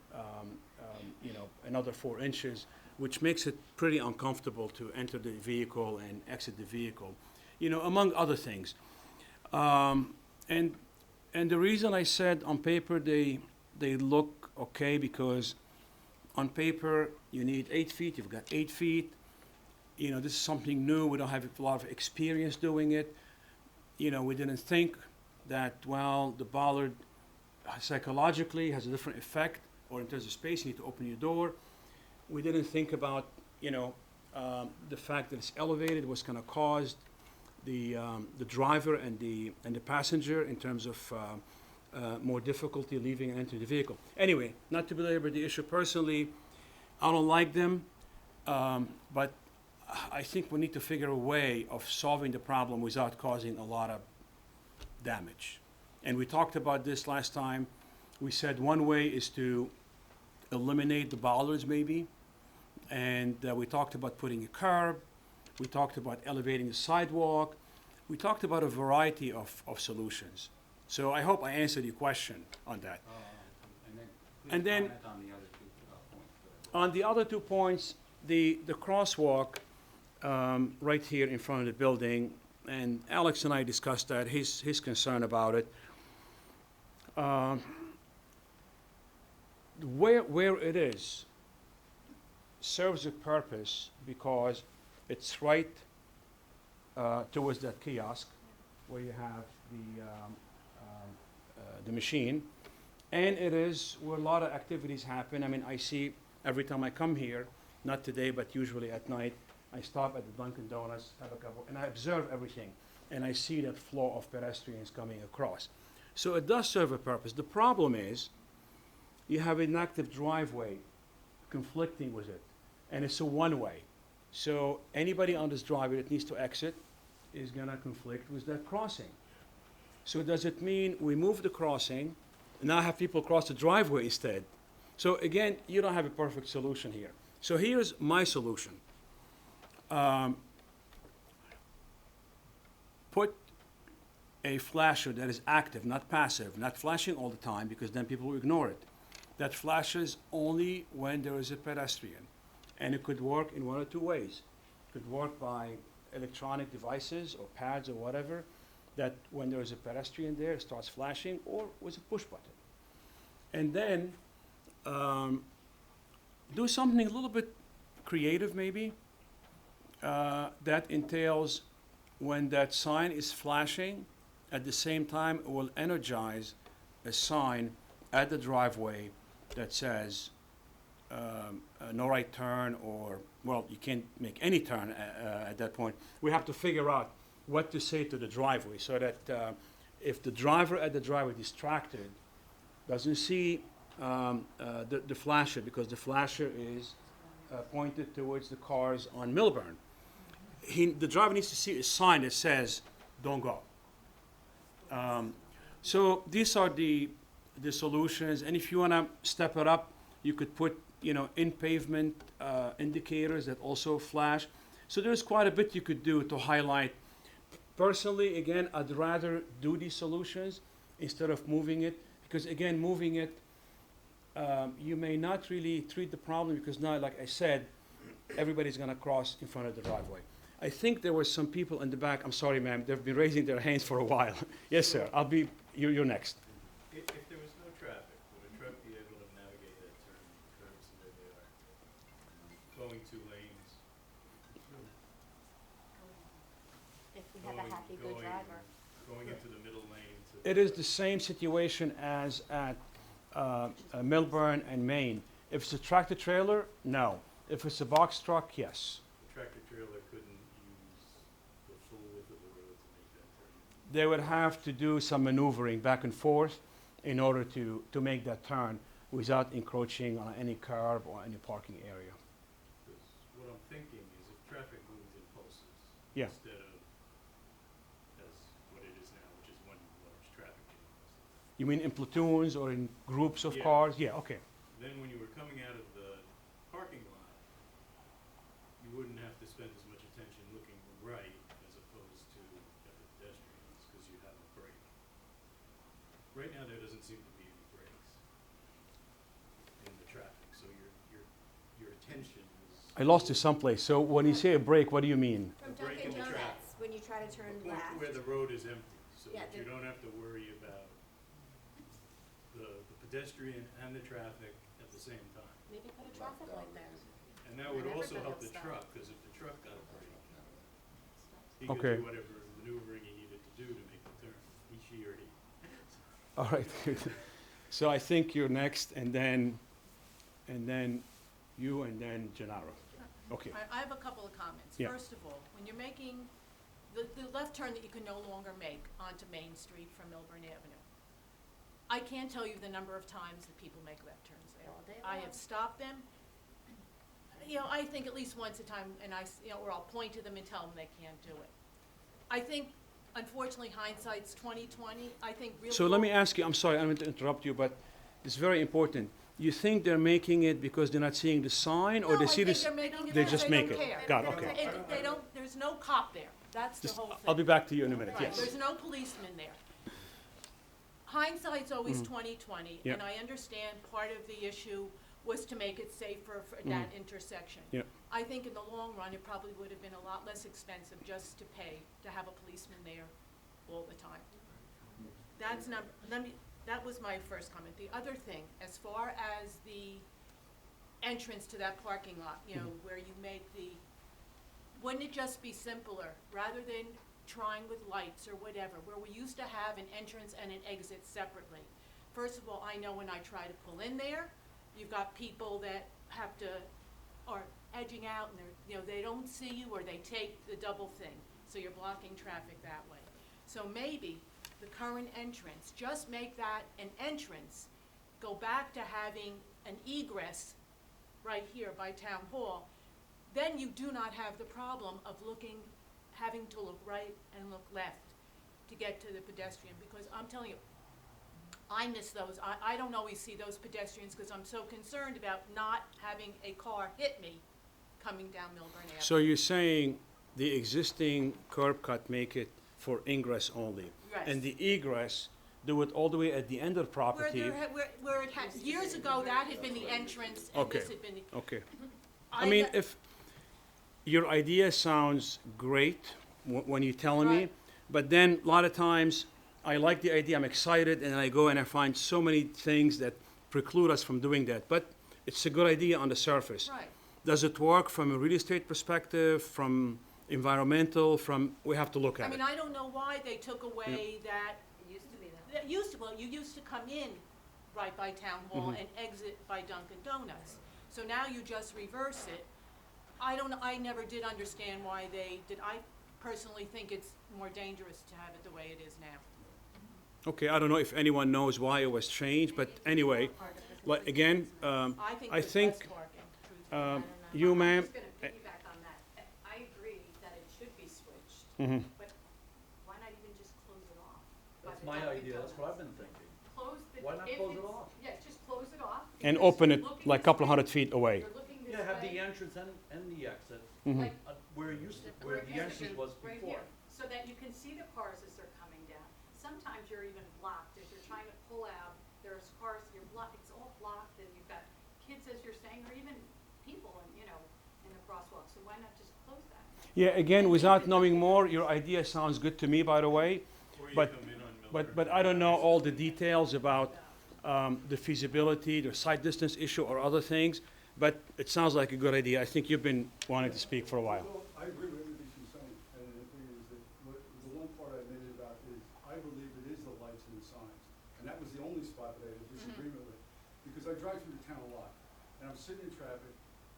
another 4 inches, which makes it pretty uncomfortable to enter the vehicle and exit the vehicle, among other things. And the reason I said on paper they they look okay because on paper, you need 8 feet, you've got 8 feet. You know, this is something new, we don't have a lot of experience doing it. You know, we didn't think that, well, the bollard psychologically has a different effect, or in terms of space, you need to open your door. We didn't think about, you know, the fact that it's elevated, what's gonna cause the driver and the passenger in terms of more difficulty leaving and entering the vehicle. Anyway, not to belabor the issue personally, I don't like them, but I think we need to figure a way of solving the problem without causing a lot of damage. And we talked about this last time. We said one way is to eliminate the bollards maybe, and we talked about putting a curb. We talked about elevating the sidewalk. We talked about a variety of solutions. So I hope I answered your question on that. And then, And please then- comment on the other 2 points. On the other 2 points, the crosswalk right here in front of the building, and Alex and I discussed that, his concern about it. Where it is serves a purpose because it's right towards that kiosk where you have the machine, and it is where a lot of activities happen. I mean, I see every time I come here, not today, but usually at night, I stop at the Dunkin' Donuts, have a couple, and I observe everything, and I see that flow of pedestrians coming across. So it does serve a purpose. The problem is, you have an active driveway conflicting with it, and it's a one-way. So anybody on this driveway that needs to exit is gonna conflict with that crossing. So does it mean we move the crossing, and now have people cross the driveway instead? So again, you don't have a perfect solution here. So here's my solution. Put a flasher that is active, not passive, not flashing all the time, because then people will ignore it. That flashes only when there is a pedestrian. And it could work in 1 or 2 ways. It could work by electronic devices or pads or whatever, that when there is a pedestrian there, it starts flashing, or with a push button. And then do something a little bit creative maybe, that entails when that sign is flashing, at the same time it will energize a sign at the driveway that says no right turn, or, well, you can't make any turn at that point. We have to figure out what to say to the driveway so that if the driver at the driveway distracted doesn't see the flasher, because the flasher is pointed towards the cars on Milburn. The driver needs to see a sign that says, don't go. So these are the solutions, and if you want to step it up, you could put, you know, in pavement indicators that also flash. So there's quite a bit you could do to highlight. Personally, again, I'd rather do these solutions instead of moving it, because again, moving it, you may not really treat the problem, because now, like I said, everybody's gonna cross in front of the driveway. I think there were some people in the back, I'm sorry, ma'am, they've been raising their hands for a while. Yes, sir, you're next. If there was no traffic, would a truck be able to navigate that turn curves the way they are? Going 2 lanes, If we have a happy, good driver. going into the middle lane to. It is the same situation as at Milburn and Maine. If it's a tractor trailer, no. If it's a box truck, yes. The tractor trailer couldn't use the full width of the road to make that turn. They would have to do some maneuvering back and forth in order to make that turn without encroaching on any curb or any parking area. Because what I'm thinking is if traffic moves in pulses. Yeah. Instead of as what it is now, which is one large traffic jam. You mean in platoons or in groups of Yeah. cars? Yeah, okay. Then when you were coming out of the parking lot, you wouldn't have to spend as much attention looking right as opposed to at the pedestrians, because you have a break. Right now, there doesn't seem to be any breaks in the traffic, so your attention is. I lost you someplace. So when you say a break, what do you mean? From The break in Dunkin' the traffic. Donuts, when you try to turn Where- left. Where the road is empty, so Yeah, that you the- don't have to worry about the pedestrian and the traffic at the same time. Maybe put a traffic light there. And that would And also everybody help will the stop. truck, because if the truck got a break, he Okay. could do whatever maneuvering he needed to do to make the turn, she or he. All right. So I think you're next, and then you, and then Gennaro. Okay. I have a couple of comments. Yeah. First of all, when you're making the left turn that you can no longer make onto Main Street from Milburn Avenue, I can't tell you the number of times that people make left turns there. All day I long. have stopped them, I think at least once a time, and or I'll point to them and tell them they can't do it. I think, unfortunately, hindsight's 20/20. I think really. So let me ask you, I'm sorry, I'm going to interrupt you, but it's very important. You think they're making it because they're not seeing the sign, or No, they I see think this? they're making it They because just they make don't it. care. Got it, okay. They don't, there's no cop there. That's the Just- whole thing. I'll be back to you in a minute, Right, yes. there's no policeman there. Hindsight's always Mhm. 20/20, Yeah. and I understand part of the issue was to make it safer for that intersection. Yeah. I think in the long run, it probably would have been a lot less expensive just to pay to have a policeman there all the time. That was my first comment. The other thing, as far as the entrance to that parking lot, where you make wouldn't it just be simpler, rather than trying with lights or whatever, where we used to have an entrance and an exit separately? First of all, I know when I try to pull in there, you've got people that are edging out, and they don't see you, or they take the double thing, so you're blocking traffic that way. So maybe the current entrance, just make that an entrance, go back to having an egress right here by Town Hall, then you do not have the problem of having to look right and look left to get to the pedestrian, because I'm telling you, I miss those. I don't always see those pedestrians because I'm so concerned about not having a car hit me coming down Milburn Avenue. So you're saying the existing curb cut make it for ingress only? Yes. And the egress, do it all the way at the end of the property? Where it had, years ago, that had been the entrance, and this Okay. had been the. Okay. I mean, got- if, your idea sounds great when you're telling me, Right. but then a lot of times, I like the idea, I'm excited, and I go and I find so many things that preclude us from doing that. But it's a good idea on the surface. Right. Does it work from a real estate perspective, from environmental, we have to look I at mean, it. I don't know why they took away that. It used to be that way. That used to, well, you used to come in right by Town Hall and exit by Dunkin' Donuts. So now you just reverse it. I never did understand why they did. I personally think it's more dangerous to have it the way it is now. Okay, I don't know if anyone knows why it was changed, but anyway, like, again, I think I there's think, less parking, truthfully. you, ma'am, I'm just gonna piggyback on that. I agree that it should be switched, mhm. but why not even just close it off? by That's the my Dunkin' idea, that's what I've Donuts? been thinking. Close the. Why not if close it it's- off? Yes, just close it off. And because open you're it looking like a this couple way, hundred feet away. You're looking this Yeah, have the way, entrance and the exit, Mhm. like, where it used to, where right the here, entrance was right before. here, so that you can see the cars as they're coming down. Sometimes you're even blocked, if you're trying to pull out, there's cars, you're blocked, it's all blocked, and you've got kids, as you're saying, or even people in the crosswalk, so why not just close that? Yeah, again, without knowing more, your idea sounds good to me, by the way, Or you but, come in on Milburn. but I don't know all the details about the feasibility, the site distance issue, or other things, but it sounds like a good idea. I think you've been wanting to speak for a while. Mm-hmm. Well, I agree with everything she's saying, and the thing is that the one part I made it about is, I believe it is the lights and the signs. And that was the only spot that I had a disagreement with, because I drive through the town a lot, and I'm sitting in traffic,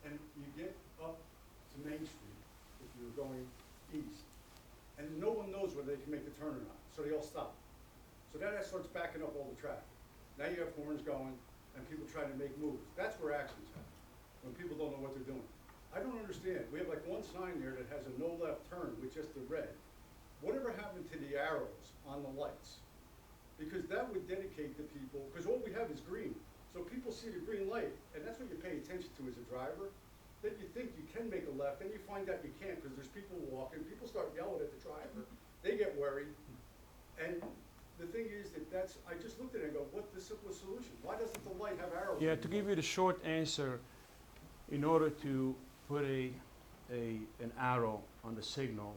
and you get up to Main Street, if you're going east, and no one knows whether they can make the turn or not, so they all stop. So that starts backing up all the traffic. Now you have horns going, and people trying to make moves. That's where accidents happen, when people don't know what they're doing. I don't understand. We have like one sign there that has a no left turn with just the red. Whatever happened to the arrows on the lights? Because that would dedicate the people, because all we have is green. So people see the green light, and that's what you pay attention to as a driver. Then you think you can make a left, then you find out you can't because there's people walking. People start yelling at the driver. They get worried. And the thing is I just looked at it and go, what's the simplest solution? Why doesn't the light have arrows? Yeah, to give you the short answer, in order to put an arrow on the signal,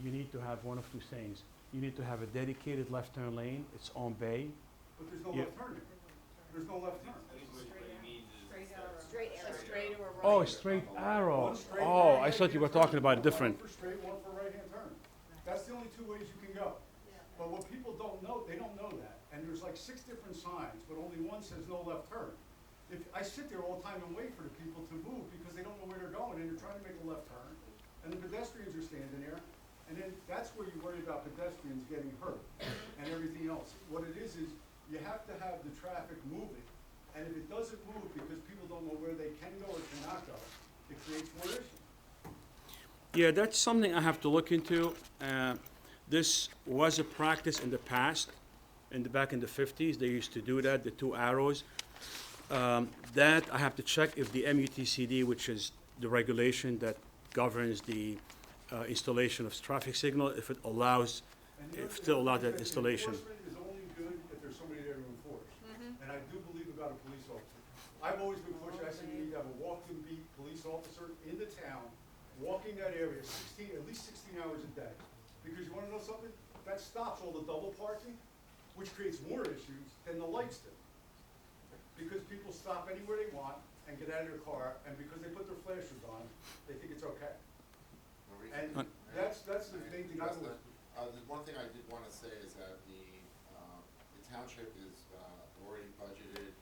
you need to have one of two things. You need to have a dedicated left turn lane, it's on bay. But there's no Yeah. left turn there. there's no left turn. Straight A arrow. straight or a right? Oh, a straight arrow. One straight Oh, line, I thought you were got talking about a one different. for straight, one for right-hand turn. That's the only two ways you can go. Yeah. But what people don't know, they don't know that, and there's like 6 different signs, but only one says no left turn. If, I sit there all the time and wait for the people to move because they don't know where they're going and they're trying to make a left turn, and the pedestrians are standing there, and then that's where you worry about pedestrians getting hurt and everything else. What it is you have to have the traffic moving, and if it doesn't move because people don't know where they can go or cannot go, it creates more issues. Yeah, that's something I have to look into. This was a practice in the past, back in the 50s. They used to do that, the 2 arrows. That I have to check if the MUTCD, which is the regulation that governs the installation of traffic signal, if it allows, And the other if still thing allows is that installation. Enforcement is only good if there's somebody there to enforce. And I do believe about a police officer. I've always been pushing, I said you need to have a walk-in beat police officer in the town, walking that area at least 16 hours a day. Because you wanna know something? That stops all the double parking, which creates more issues than the lights do. Because people stop anywhere they want and get out of their car, and because they put their flashers on, they think it's okay. And that's the main thing. The one thing I did wanna say is that the township is, already budgeted,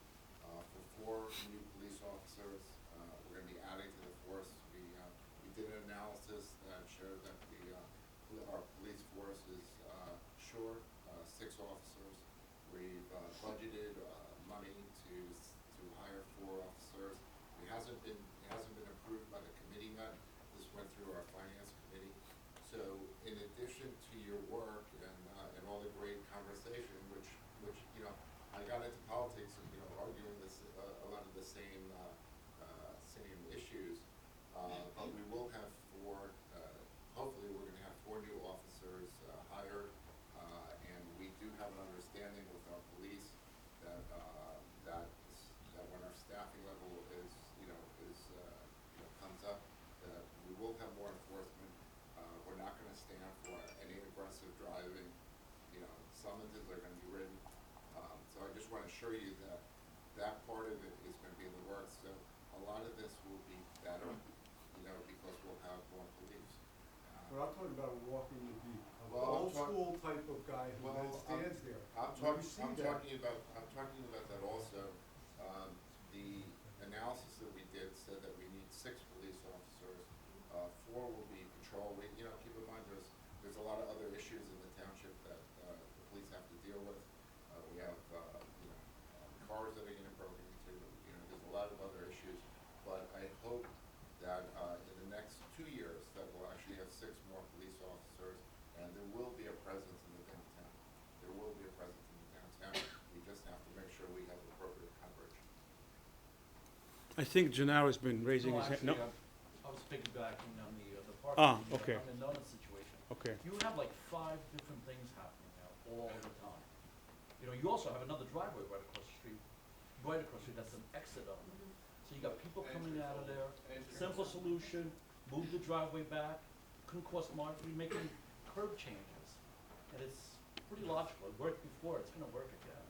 for 4 new police officers. We're gonna be adding to the force. We did an analysis that showed that our police force is, short, 6 officers. We've, budgeted, money to hire 4 officers. It hasn't been approved by the committee yet. This went through our finance committee. So in addition to your work and all the great conversation, which, you know, I got into politics, you know, arguing a lot of the same issues. But we will have 4, hopefully we're gonna have 4 new officers, hired. And we do have an understanding with our police that when our staffing level comes up, that we will have more enforcement. We're not gonna stand for any aggressive driving, you know, summonses are gonna be written. So I just wanna assure you that that part of it is gonna be in the works. So a lot of this will be better, you know, because we'll have more police. But I'm talking about walking the beat, an Well, I'm old school type of guy who Well, stands there. I'm When you see that- talking about that also. The analysis that we did said that we need 6 police officers. 4 will be patrol. You know, keep in mind there's a lot of other issues in the township that the police have to deal with. We have you know, cars that are getting broken into. You know, there's a lot of other issues. But I hope that in the next 2 years that we'll actually have 6 more police officers, and there will be a presence in the downtown. There will be a presence in the downtown. We just have to make sure we have appropriate coverage. I think Gennaro's been raising No, his hand. actually, No? I was piggybacking on the parking. Ah, okay. On the donut situation. Okay. You have like 5 different things happening now all the time. You know, you also have another driveway right across the street. Right across the street, that's an exit of it. So you got people coming out of there. Simple solution, move the driveway back, couldn't cost more, we're making curb changes. And it's pretty logical. It worked before, it's gonna work again.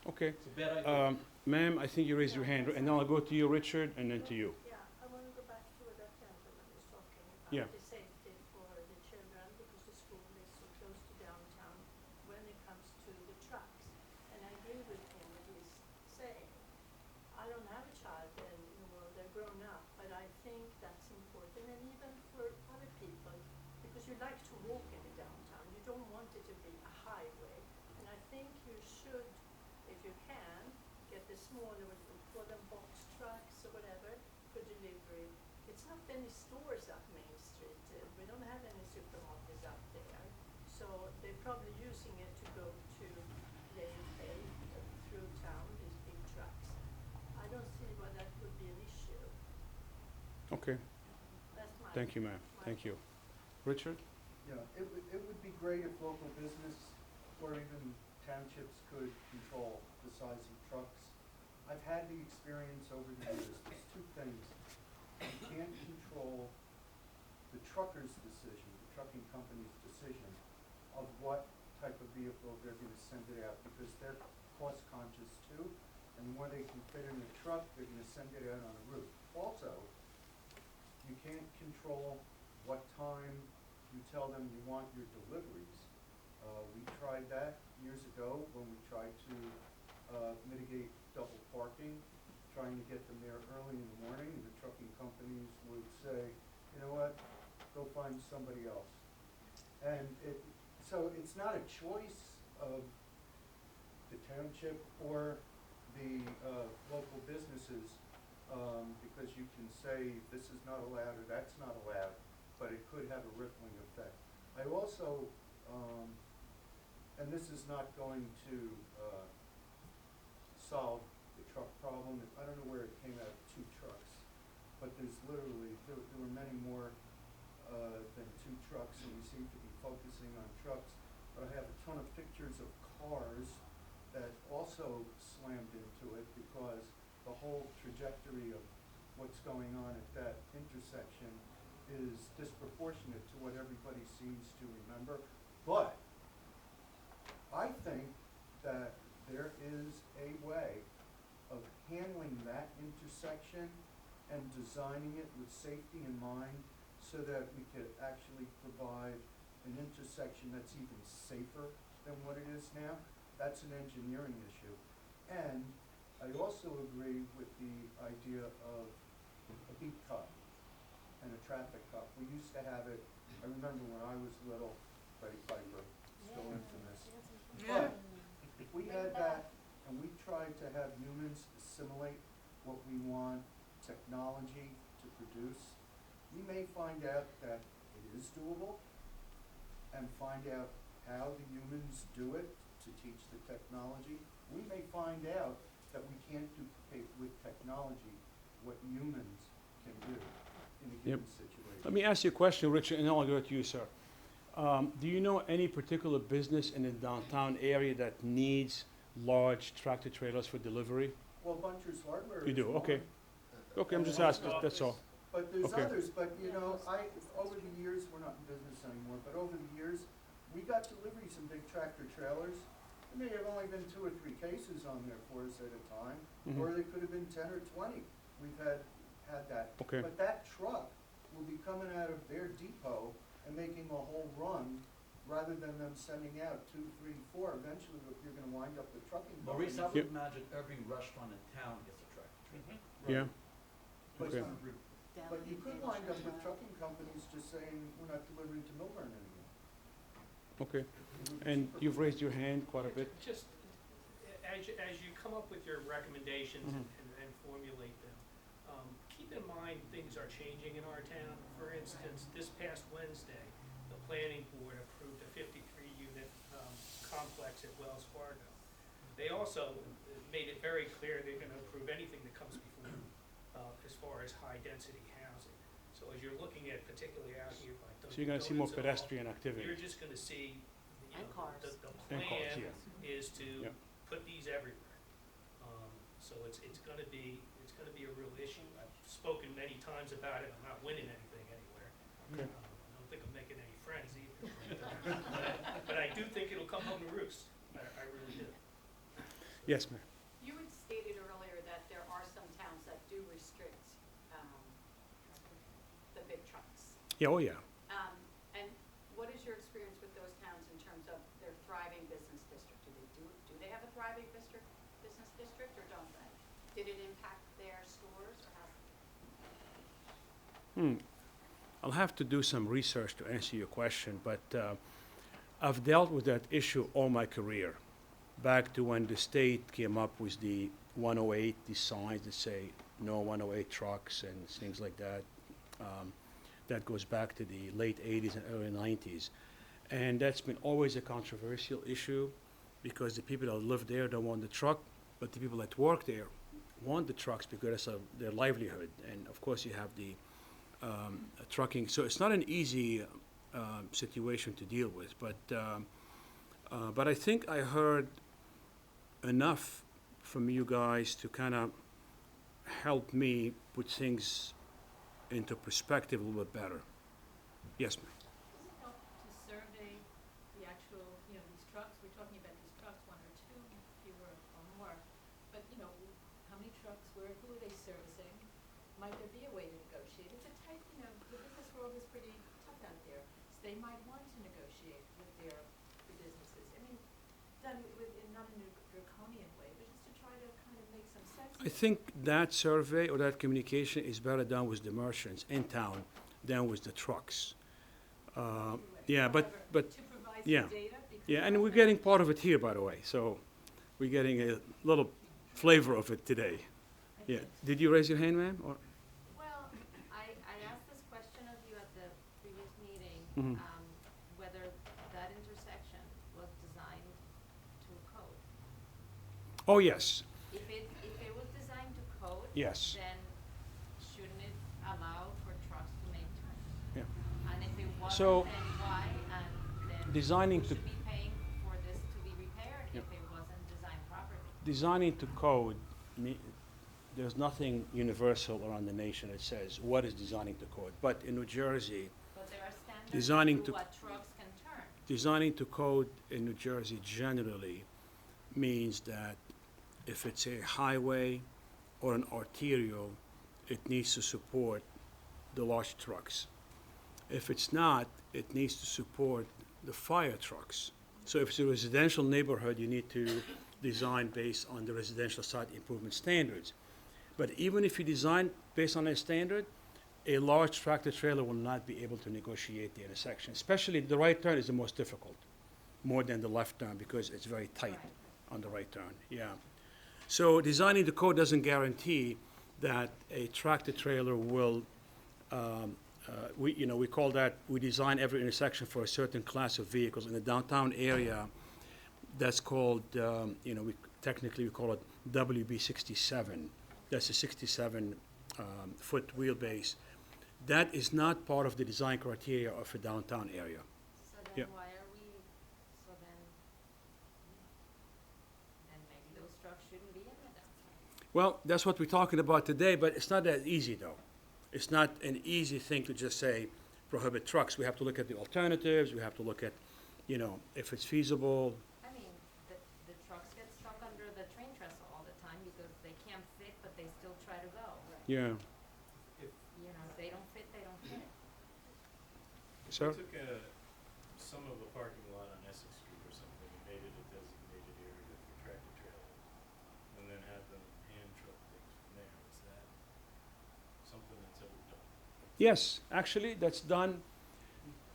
Okay. It's a bad idea. Ma'am, I think you raised your hand, and then I'll go to you, Richard, and then to you. Yeah, I wanna go back to what that gentleman was talking Yeah. about, the safety for the children, because the school is so close to downtown when it comes to the trucks. And I agree with him what he's saying. I don't have a child and, you know, they're grown up, but I think that's important, and even for other people, because you like to walk in the downtown, you don't want it to be a highway. And I think you should, if you can, get the smaller, what we call them box trucks or whatever, for delivery. It's not many stores up Main Street, we don't have any supermarkets up there. So they're probably using it to go to JFK through town, these big trucks. I don't see why that would be an issue. Okay. That's my. Thank you, ma'am. Thank you. Richard? Yeah, it would be great if local business or even townships could control the size of trucks. I've had the experience over the years, there's 2 things. You can't control the trucker's decision, the trucking company's decision of what type of vehicle they're gonna send it out, because they're cost conscious too, and the more they can fit in a truck, they're gonna send it out on a route. Also, you can't control what time you tell them you want your deliveries. We tried that years ago when we tried to mitigate double parking, trying to get them there early in the morning. The trucking companies would say, you know what, go find somebody else. And so it's not a choice of the township or the local businesses, because you can say this is not allowed or that's not allowed, but it could have a rippling effect. I also, and this is not going to solve the truck problem. I don't know where it came out of 2 trucks, but there's literally, there were many more than 2 trucks, and we seem to be focusing on trucks. But I have a ton of pictures of cars that also slammed into it because the whole trajectory of what's going on at that intersection is disproportionate to what everybody seems to remember. But I think that there is a way of handling that intersection and designing it with safety in mind so that we could actually provide an intersection that's even safer than what it is now. That's an engineering issue. And I also agree with the idea of a beat cop and a traffic cop. We used to have it, I remember when I was little, Freddie Piper, still infamous. But if we had that and we tried to have humans assimilate what we want technology to produce, we may find out that it is doable and find out how the humans do it to teach the technology. We may find out that we can't duplicate with technology what humans can do in a given situation. Let me ask you a question, Richard, and then I'll go to you, sir. Do you know any particular business in the downtown area that needs large tractor trailers for delivery? Well, Buncher's Hardware You is do, one. okay. Okay, I'm just asking, that's all. But there's Okay. others, but you know, over the years, we're not in business anymore, but over the years, we got deliveries in big tractor trailers. There may have only been 2 or 3 cases on there for us at a time, or there could have been 10 or 20. We've had that. Okay. But that truck will be coming out of their depot and making a whole run, rather than them sending out 2, 3, 4. Eventually, you're gonna wind up with trucking companies. Maurice, I would imagine every restaurant in town gets a tractor trailer. Yeah? But Okay. But you could wind up with trucking companies just saying, we're not delivering to Milburn anymore. Okay. And you've raised your hand quite a bit. Just, as you come up with your recommendations and formulate them, keep in mind things are changing in our town. For instance, this past Wednesday, the planning board approved a 53-unit complex at Wells Fargo. They also made it very clear they're gonna approve anything that comes before them, as far as high-density housing. So as you're looking at, particularly out here by Dunkin' So you're gonna see more Donuts and all, pedestrian activity. you're just gonna see, you And know, cars. the And cars, plan yeah. is to Yep. put these everywhere. So it's gonna be a real issue. I've spoken many times about it. I'm not winning anything anywhere. Okay. I don't think I'm making any friends either. But I do think it'll come home to roost. I really do. Yes, ma'am. You had stated earlier that there are some towns that do restrict the big trucks. Yeah, oh, yeah. And what is your experience with those towns in terms of their thriving business district? Do they have a thriving business district, or don't they? Did it impact their stores, or how? I'll have to do some research to answer your question, but I've dealt with that issue all my career. Back to when the state came up with the 108, the signs that say no 108 trucks and things like that. That goes back to the late 80s and early 90s. And that's been always a controversial issue because the people that live there don't want the truck, but the people that work there want the trucks because of their livelihood. And of course you have the trucking. So it's not an easy situation to deal with, but I think I heard enough from you guys to kind of help me put things into perspective a little bit better. Yes, ma'am. Does it help to survey the actual, these trucks? We're talking about these trucks, 1 or 2, fewer or more. But, they might want to negotiate with the businesses. I mean, done not in a draconian way, but just to try to kind of make some sense of I it. think that survey or that communication is better done with the merchants in town than with the trucks. Yeah, but, To provide yeah. some data, because. Yeah, and we're getting part of it here, by the way, so we're getting a little flavor of it today. Yeah, did you raise your hand, ma'am, or? Well, I asked this question of you at the previous meeting, Mhm. whether that intersection was designed to code. Oh, yes, If it was designed to code, yes, then shouldn't it allow for trucks to make turns? yeah. And if it So- wasn't, then why? And then Designing who to- should be paying for this to be repaired Yeah. if it wasn't designed properly? Designing to code, there's nothing universal around the nation that says what is designing to code. But in New Jersey, But there are standards Designing to to- what trucks can turn. designing to code in New Jersey generally means that if it's a highway or an arterial, it needs to support the large trucks. If it's not, it needs to support the fire trucks. So if it's a residential neighborhood, you need to design based on the residential site improvement standards. But even if you design based on a standard, a large tractor trailer will not be able to negotiate the intersection. Especially the right turn is the most difficult, more than the left turn, because it's very tight on the right turn, yeah. So designing the code doesn't guarantee that a tractor trailer will, we call that, we design every intersection for a certain class of vehicles. In the downtown area, that's called, technically we call it WB 67. That's a 67 foot wheelbase. That is not part of the design criteria of a downtown area. So then Yeah. why are we, so then maybe those trucks shouldn't be in the downtown. Well, that's what we're talking about today, but it's not that easy, though. It's not an easy thing to just say prohibit trucks. We have to look at the alternatives. We have to look at, if it's feasible. I mean, the trucks get stuck under the train trestle all the time because they can't fit, but they still try to go. Yeah. If they don't fit, they don't fit. Sir? We took some of the parking lot on Essex Street or something and made it a designated area for tractor trailers, and then had them hand truck things from there. Is that something that's ever done? Yes, actually, that's done.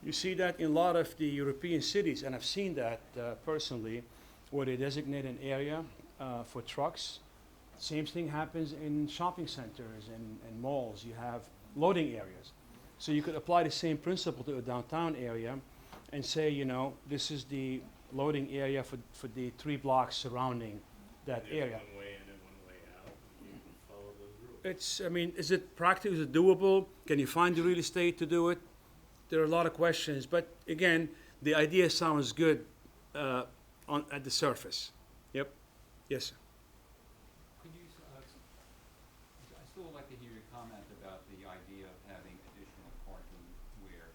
You see that in a lot of the European cities, and I've seen that personally, where they designate an area for trucks. Same thing happens in shopping centers and malls. You have loading areas. So you could apply the same principle to a downtown area and say, this is the loading area for the 3 blocks surrounding that And there's area. one way in and one way out, and you follow those rules. Is it practical? Is it doable? Can you find the real estate to do it? There are a lot of questions, but again, the idea sounds good at the surface. Yep. Yes, sir. Could you, I still would like to hear your comment about the idea of having additional parking where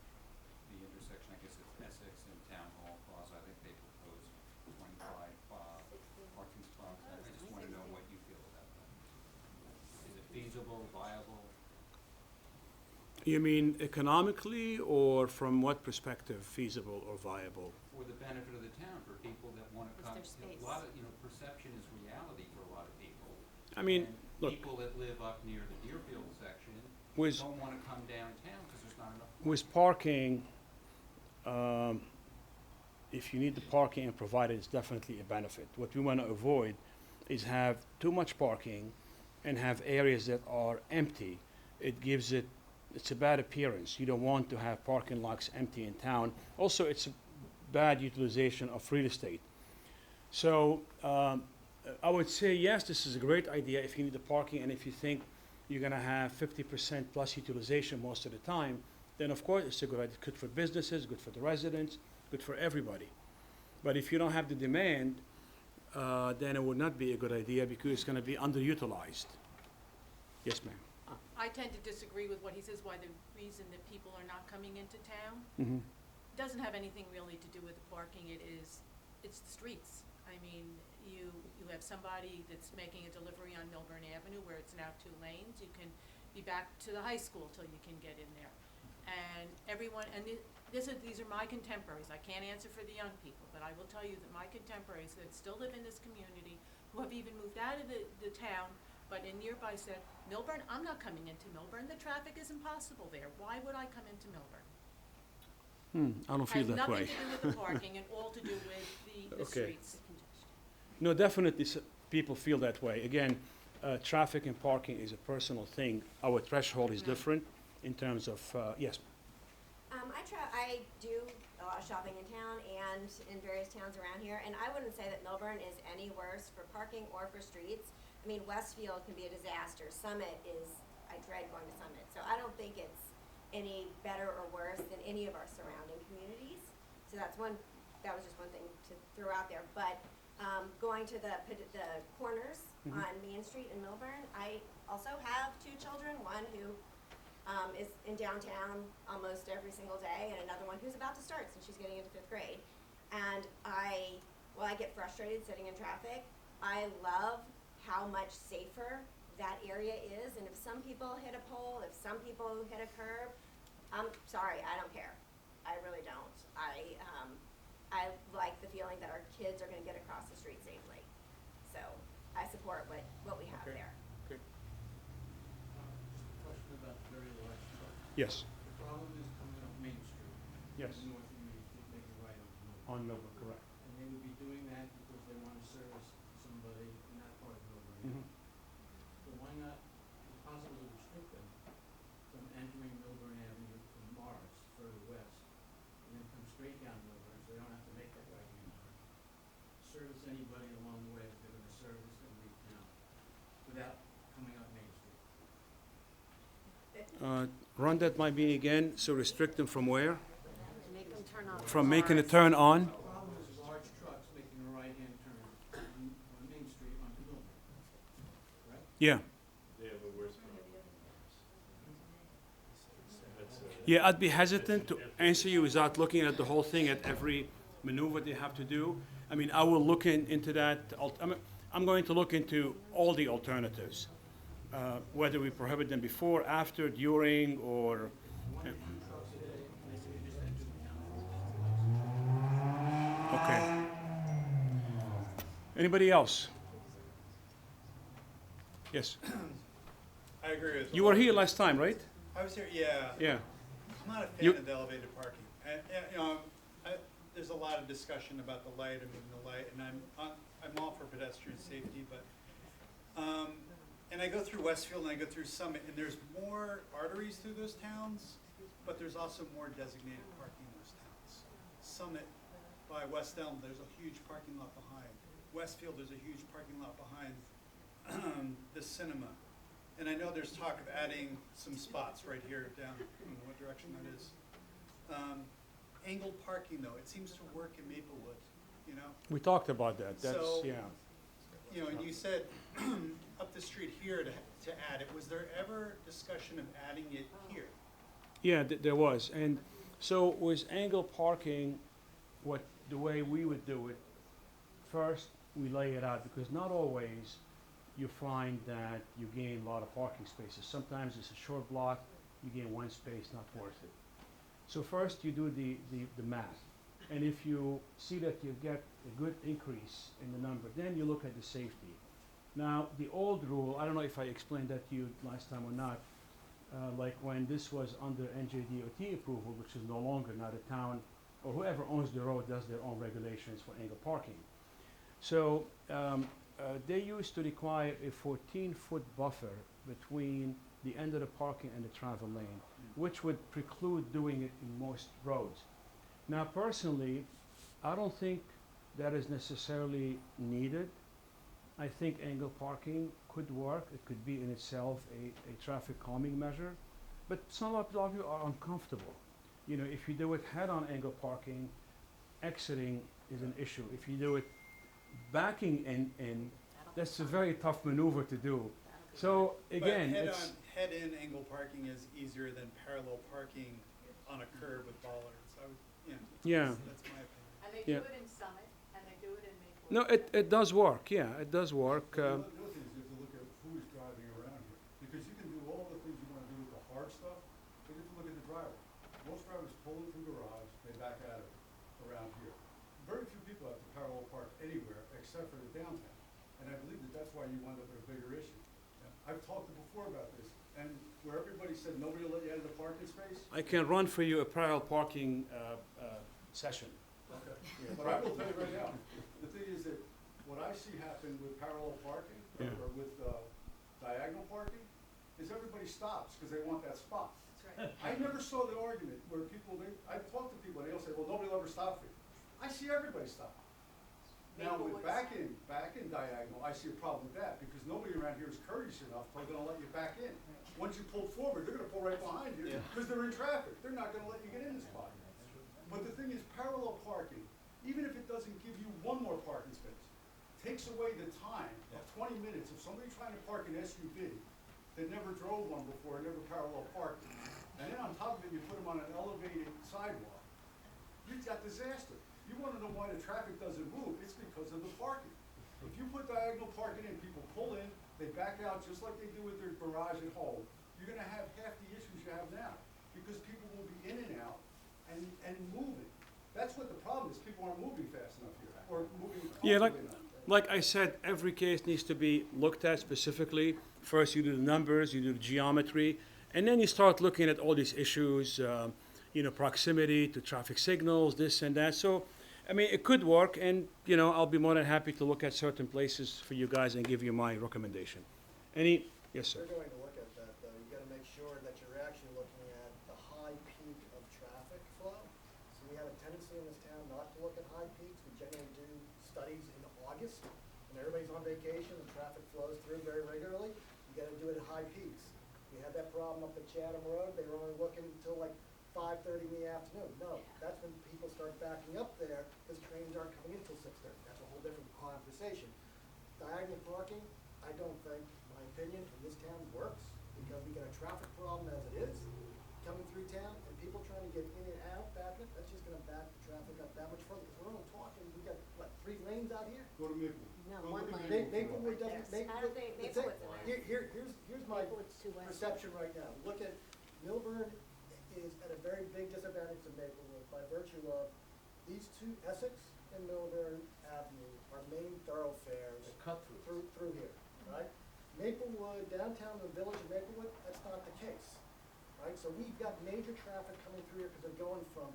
the intersection, I guess it's Essex and Town Hall Plaza, I think they proposed 25 parking spots. I just want to know what you feel about that. Is it feasible, viable? You mean economically, or from what perspective, feasible or viable? For the benefit of the town, for people that want to Is come. there space? A lot of, perception is reality for a lot of people. I mean, And look, people that live up near the Deerfield section with, don't want to come downtown because there's not enough. with parking, if you need the parking and provide it, it's definitely a benefit. What we want to avoid is have too much parking and have areas that are empty. It's a bad appearance. You don't want to have parking lots empty in town. Also, it's a bad utilization of real estate. So I would say, yes, this is a great idea if you need the parking and if you think you're going to have 50% plus utilization most of the time, then of course it's a good idea. Good for businesses, good for the residents, good for everybody. But if you don't have the demand, then it would not be a good idea because it's going to be underutilized. Yes, ma'am. I tend to disagree with what he says, why the reason that people are not coming into town. Mm-hmm. Doesn't have anything really to do with the parking, it's the streets. I mean, you have somebody that's making a delivery on Milburn Avenue where it's now 2 lanes, you can be back to the high school till you can get in there. everyone, and these are my contemporaries, I can't answer for the young people, but I will tell you that my contemporaries that still live in this community, who have even moved out of the town, but in nearby said, Milburn, I'm not coming into Milburn, the traffic is impossible there, why would I come into Milburn? I don't feel that way. Has nothing to do with the parking and all to do with the Okay. streets. No, definitely people feel that way. Again, traffic and parking is a personal thing. Our threshold is different in terms of, yes. I do a lot of shopping in town and in various towns around here, and I wouldn't say that Milburn is any worse for parking or for streets. I mean, Westfield can be a disaster. Summit I dread going to Summit. So I don't think it's any better or worse than any of our surrounding communities. So that was just one thing to throw out there. But going to the corners on Main Street in Milburn, I also have two children, one who is in downtown almost every single day, and another one who's about to start since she's getting into 5th grade. And I get frustrated sitting in traffic. I love how much safer that area is, and if some people hit a pole, if some people hit a curb, I'm sorry, I don't care. I really don't. I like the feeling that our kids are gonna get across the street safely. So I support what we have there. Just a question about the very large truck. Yes. The problem is coming up Main Street. Yes. North of Main Street, making right onto Milburn. On Milburn, correct. And they would be doing that because they want to service somebody in that part of Milburn. So why not, it's possible to restrict them from entering Milburn Avenue from Morris further west, and then come straight down Milburn, so they don't have to make that right hand turn. Service anybody along the way that they're gonna service and leave town, without coming up Main Street. Run that by me again, so restrict them from where? Make them turn on. From making a turn on? The problem is large trucks making a right-hand turn on Main Street onto Milburn, right? Yeah. They have a worse problem. Yeah, I'd be hesitant to answer you without looking at the whole thing, at every maneuver they have to do. I mean, I will look into that. I'm going to look into all the alternatives, whether we prohibit them before, after, during, or. Okay. Anybody else? Yes. I agree with. You were here last time, right? I was here, yeah. Yeah. I'm not a fan You- of the elevated parking. And, you know, there's a lot of discussion about the light and moving the light, and I'm all for pedestrian safety, but, and I go through Westfield and I go through Summit, and there's more arteries through those towns, but there's also more designated parking in those towns. Summit by West Elm, there's a huge parking lot behind. Westfield, there's a huge parking lot behind the cinema. And I know there's talk of adding some spots right here down, I don't know what direction that is. Angled parking though, it seems to work in Maplewood, you know? We talked about that. That's, So- yeah. You know, and you said up the street here to add it. Was there ever discussion of adding it here? Yeah, there was. And so with angle parking, the way we would do it, first we lay it out, because not always you find that you gain a lot of parking spaces. Sometimes it's a short block, you gain one space, not worth it. So first you do the math. And if you see that you get a good increase in the number, then you look at the safety. Now, the old rule, I don't know if I explained that to you last time or not, like when this was under NJDOT approval, which is no longer, now the town, or whoever owns the road does their own regulations for angle parking. So they used to require a 14-foot buffer between the end of the parking and the travel lane, which would preclude doing it in most roads. Now, personally, I don't think that is necessarily needed. I think angle parking could work. It could be in itself a traffic calming measure, but some of you are uncomfortable. You know, if you do it head-on angle parking, exiting is an issue. If you do it backing in, that's a very tough maneuver to do. So again, But it's head-in angle parking is easier than parallel parking on a curb with bollards. I would, you know, Yeah. that's my opinion. And they Yeah. do it in Summit, and they do it in Maplewood. no, it does work. Yeah, it does work. The other thing is you have to look at who is driving around here, because you can do all the things you want to do with the hard stuff, but you have to look at the driver. most drivers pull into the garage, they back out of it around here. Very few people have to parallel park anywhere except for the downtown. And I believe that that's why you wind up with a bigger issue. I've talked before about this, and where everybody said nobody will let you out of the parking space. I can run for you a parallel parking session. Okay, but I will tell you right now, the thing is that what I see happen with parallel parking, Yeah. or with diagonal parking, is everybody stops because they want that spot. That's right. I never saw the argument where I've talked to people and they'll say, well, nobody will ever stop for you. I see everybody stop. Now, with back in diagonal, I see a problem with that because nobody around here is courteous enough, they're gonna let you back in. Once you pull forward, they're gonna pull right behind you because they're in traffic. They're not gonna let you get in the spot. But the thing is, parallel parking, even if it doesn't give you one more parking space, takes away the time of 20 minutes of somebody trying to park an SUV that never drove one before, never parallel parked. And then on top of it, you put them on an elevated sidewalk. You've got disaster. You wanna know why the traffic doesn't move, it's because of the parking. If you put diagonal parking in, people pull in, they back out just like they do with their garage at home, you're gonna have half the issues you have now. Because people will be in and out and moving. That's what the problem is, people aren't moving fast enough here, or moving Yeah, comfortably enough. like I said, every case needs to be looked at specifically. First, you do the numbers, you do the geometry, and then you start looking at all these issues, proximity to traffic signals, this and that. So, I mean, it could work, and, I'll be more than happy to look at certain places for you guys and give you my recommendation. Yes, sir. If you're going to look at that, though, you gotta make sure that you're actually looking at the high peak of traffic flow. So we have a tendency in this town not to look at high peaks. We generally do studies in August, when everybody's on vacation and traffic flows through very regularly. You gotta do it at high peaks. We had that problem up at Chatham Road. They were only looking until like 5:30 in the afternoon. No, that's when people start backing up there because trains aren't coming in until 6:30. That's a whole different conversation. Diagonal parking, I don't think, my opinion, in this town works because we got a traffic problem as it is coming through town and people trying to get in and out, that's just gonna back the traffic up that much further. Because we're only talking, we got, what, 3 lanes out here? Go to Maplewood. No, Go one look at lane. Maplewood. Maplewood doesn't, I don't think Maplewood's a lane. Here's my Maplewood's too west. perception right now. Look at, Milburn is at a very big disadvantage to Maplewood by virtue of these two, Essex and Milburn Avenue, are main thoroughfares Cut through. through here, right? Maplewood, downtown, the village of Maplewood, that's not the case, right? So we've got major traffic coming through here because they're going from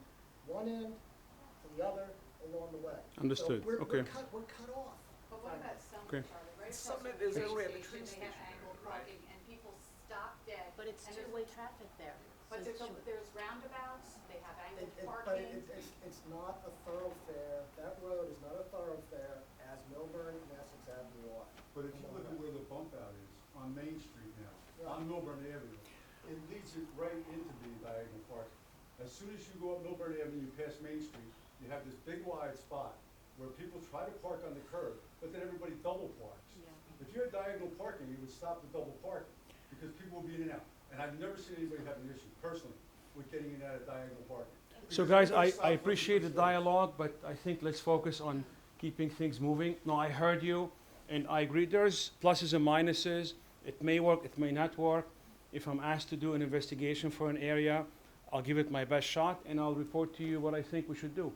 one end to the other along the way. Understood. So we're Okay. We're cut off. But what about Okay. Summit, Charlie, right across Summit from is the where train the train station, they have station angled is. parking, and people stop dead. But it's and there's- two-way traffic there. But So there's roundabouts, they have angled But parking. it's not a thoroughfare, that road is not a thoroughfare as Milburn and Essex Avenue are. But if you look at where the bump out is, on Main Street now, on Milburn Avenue, it leads it right into the diagonal parking. As soon as you go up Milburn Avenue, past Main Street, you have this big wide spot where people try to park on the curb, but then everybody double parks. Yeah. If you had diagonal parking, you would stop the double parking, because people would be in and out. And I've never seen anybody have an issue, personally, with getting in and out of diagonal parking. So Because guys, everybody I stops appreciate the looking for space. dialogue, but I think let's focus on keeping things moving. No, I heard you, and I agree, there's pluses and minuses. It may work, it may not work. If I'm asked to do an investigation for an area, I'll give it my best shot, and I'll report to you what I think we should do.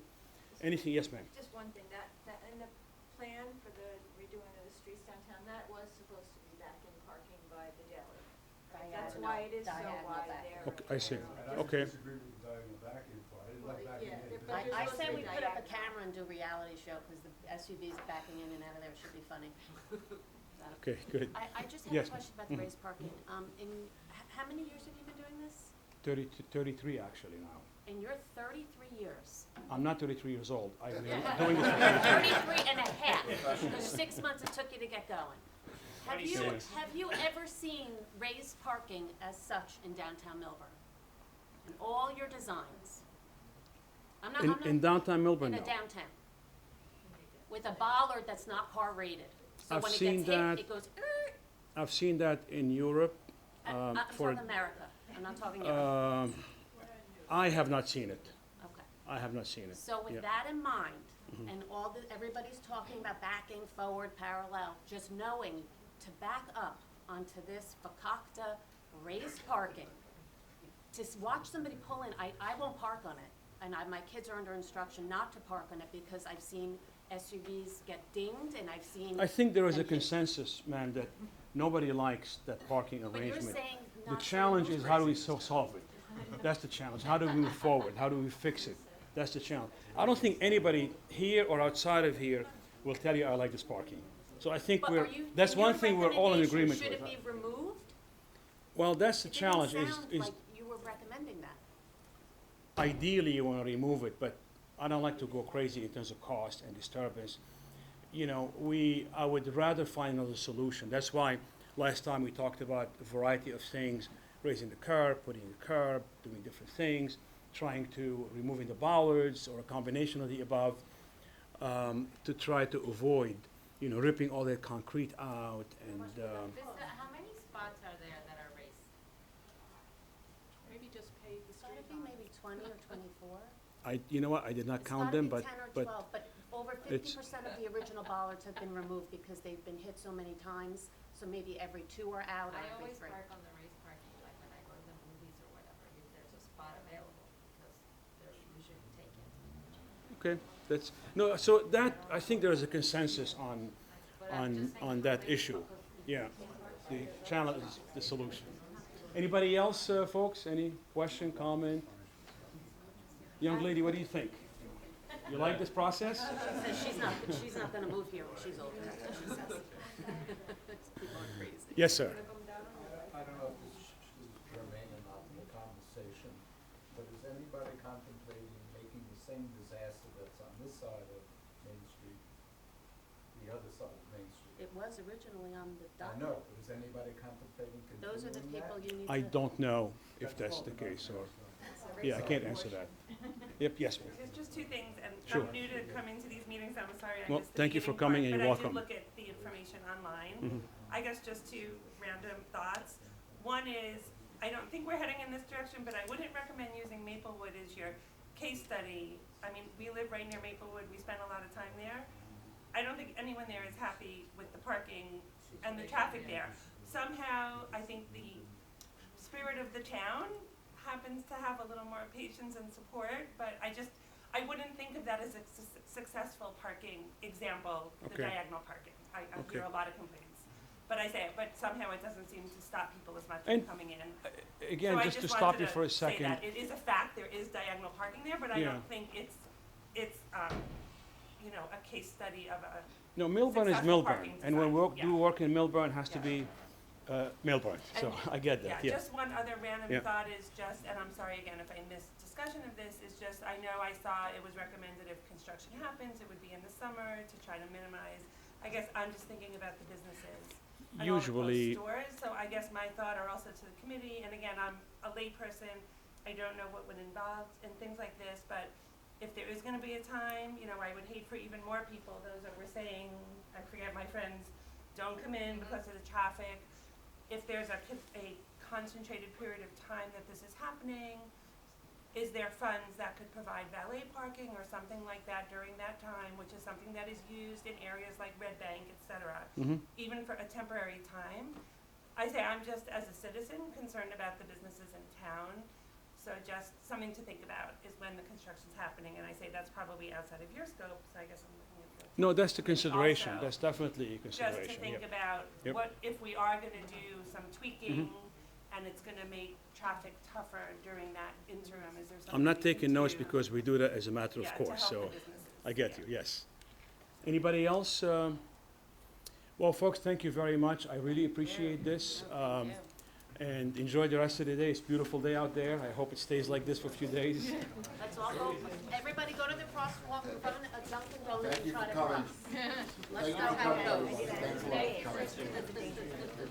Anything, yes, ma'am? Just one thing, that in the plan for the redoing of the streets downtown, that was supposed to be back in parking by the deli. That's why it is so Diagonal wide back. there. Okay, I see. And I Okay. disagree with the diagonal back in part, I didn't like Well, backing yeah, in. but I there's say supposed we to be put up a diagonal. camera and do reality show, because the SUVs backing in and out of there should be funny. Okay, good. I just have a Yes, question about the mhm. raised parking. How many years have you been doing this? 33 actually now. In your 33 years. I'm not 33 years old. I've been doing this for 33 and a half, because 6 months it took you to get going. Yes. Have you ever seen raised parking as such in downtown Milburn? In all your designs? I'm not, In downtown Melbourne, in a no. downtown. With a bollard that's not car rated. So I've when it seen gets hit, that. it goes, I've seen that in Europe. I'm for talking America, I'm not talking Europe. Um, I have not seen it. Okay. I have not seen it. So with Yeah. that in mind, Mhm. and everybody's talking about backing forward parallel, just knowing to back up onto this fakakta raised parking, watch somebody pull in, I won't park on it. And my kids are under instruction not to park on it because I've seen SUVs get dinged and I've seen. I think there is a them hit. consensus, man, that nobody likes that parking But you're arrangement. saying The not to challenge remove is how do we it. solve it? That's the challenge. How do we move forward? How do we fix it? That's the challenge. I don't think anybody here or outside of here will tell you I like this parking. So I think But are you, that's in one your thing we're all in recommendation, agreement should with. it be removed? Well, that's the It didn't challenge sound is like you were recommending that. ideally you want to remove it, but I don't like to go crazy in terms of cost and disturbance. You know, I would rather find another solution. That's why last time we talked about a variety of things, raising the curb, putting the curb, doing different things, trying to removing the bollards or a combination of the above, to try to avoid, you know, ripping all that concrete out and, How many spots are there that are raised? Maybe just pave the It's gotta street. be maybe 20 or 24. you know what, I did not count them, but, It's gotta be 10 or but 12, but over it's- 50% of the original bollards have been removed because they've been hit so many times. So maybe every 2 are out or I every always 3. park on the raised parking, like when I go to the movies or whatever, if there's a spot available, because they're usually taken. okay, that's, no, so that, I think there is a consensus But I'm just saying on for that raised issue. because Yeah, the challenge is the solution. Anybody else, folks? Any question, comment? Young lady, what do you think? You like this process? She says she's not gonna move here when she's older, that's what she says. People are crazy. Yes, sir. I don't know if this is germane or not to the conversation, but is anybody contemplating making the same disaster that's on this side of Main Street, the other side of Main Street? It was originally on the I docket. know, but is anybody contemplating continuing that? Those are the people you need to. I don't know if that's the case, or, yeah, I can't answer that. Yep, yes, ma'am. There's just two things, and Sure. I'm new to coming to these meetings, I'm sorry I Well, missed the thank you for beginning coming part, and you're welcome. But I did look at the information online. Mhm. I guess just two random thoughts. One is, I don't think we're heading in this direction, but I wouldn't recommend using Maplewood as your case study. I mean, we live right near Maplewood, we spend a lot of time there. I don't think anyone there is happy with the parking and the traffic there. Somehow, I think the spirit of the town happens to have a little more patience and support, but I wouldn't think of that as a successful parking example, the Okay. diagonal parking. I Okay. hear a lot of complaints, but I say it, but somehow it doesn't seem to stop people as much And, from coming in. Again, So I just to wanted stop you for a say second. that. It is a fact, there is diagonal parking there, but I Yeah. don't think it's, you know, a case study of a, No, Milburn is successful Milburn, parking and when design, we do work in Milburn, it has to be Milburn, so And- I get that, yeah. Just one other random Yeah. thought is just, and I'm sorry again if I missed discussion of this, is just, I know I saw it was recommended if construction happens, it would be in the summer to try to minimize. I guess I'm just thinking about the businesses and all the Usually- closed stores, so I guess my thought are also to the committee, and again, I'm a layperson, I don't know what would involve in things like this, but if there is gonna be a time, you know, I would hate for even more people, those that were saying, I forget my friends, don't come in because of the traffic. If there's a concentrated period of time that this is happening, is there funds that could provide valet parking or something like that during that time, which is something that is used in areas like Red Bank, et cetera, Mhm. even for a temporary time? I say I'm just, as a citizen, concerned about the businesses in town. So just something to think about is when the construction's happening, and I say that's probably outside of your scope, so I guess I'm looking at the. No, that's the consideration, Also, that's definitely a Just to consideration, think yeah. about Yep. what if we are gonna do some tweaking Mm-hmm. and it's gonna make traffic tougher during that interim, is there something I'm not we can taking notes do? because we do that as a matter of Yeah, to course, help the so businesses, I get you, yes. Anybody else? Well, folks, thank you very much, I really appreciate this. And enjoy the rest of the day, it's a beautiful day out there, I hope it stays like this for a few days. Let's all go, everybody go to the crosswalk in front of Dunkin' Donuts Thank and you try for to coming. cross. Let's Thank go you for how it coming. goes. Thanks a lot for coming.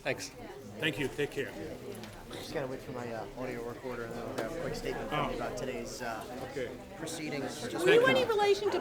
Thanks. Thank you, take care. Just gotta wait for my audio recorder and then I'll have a quick statement from me about today's Okay. proceedings. Thank you. relation to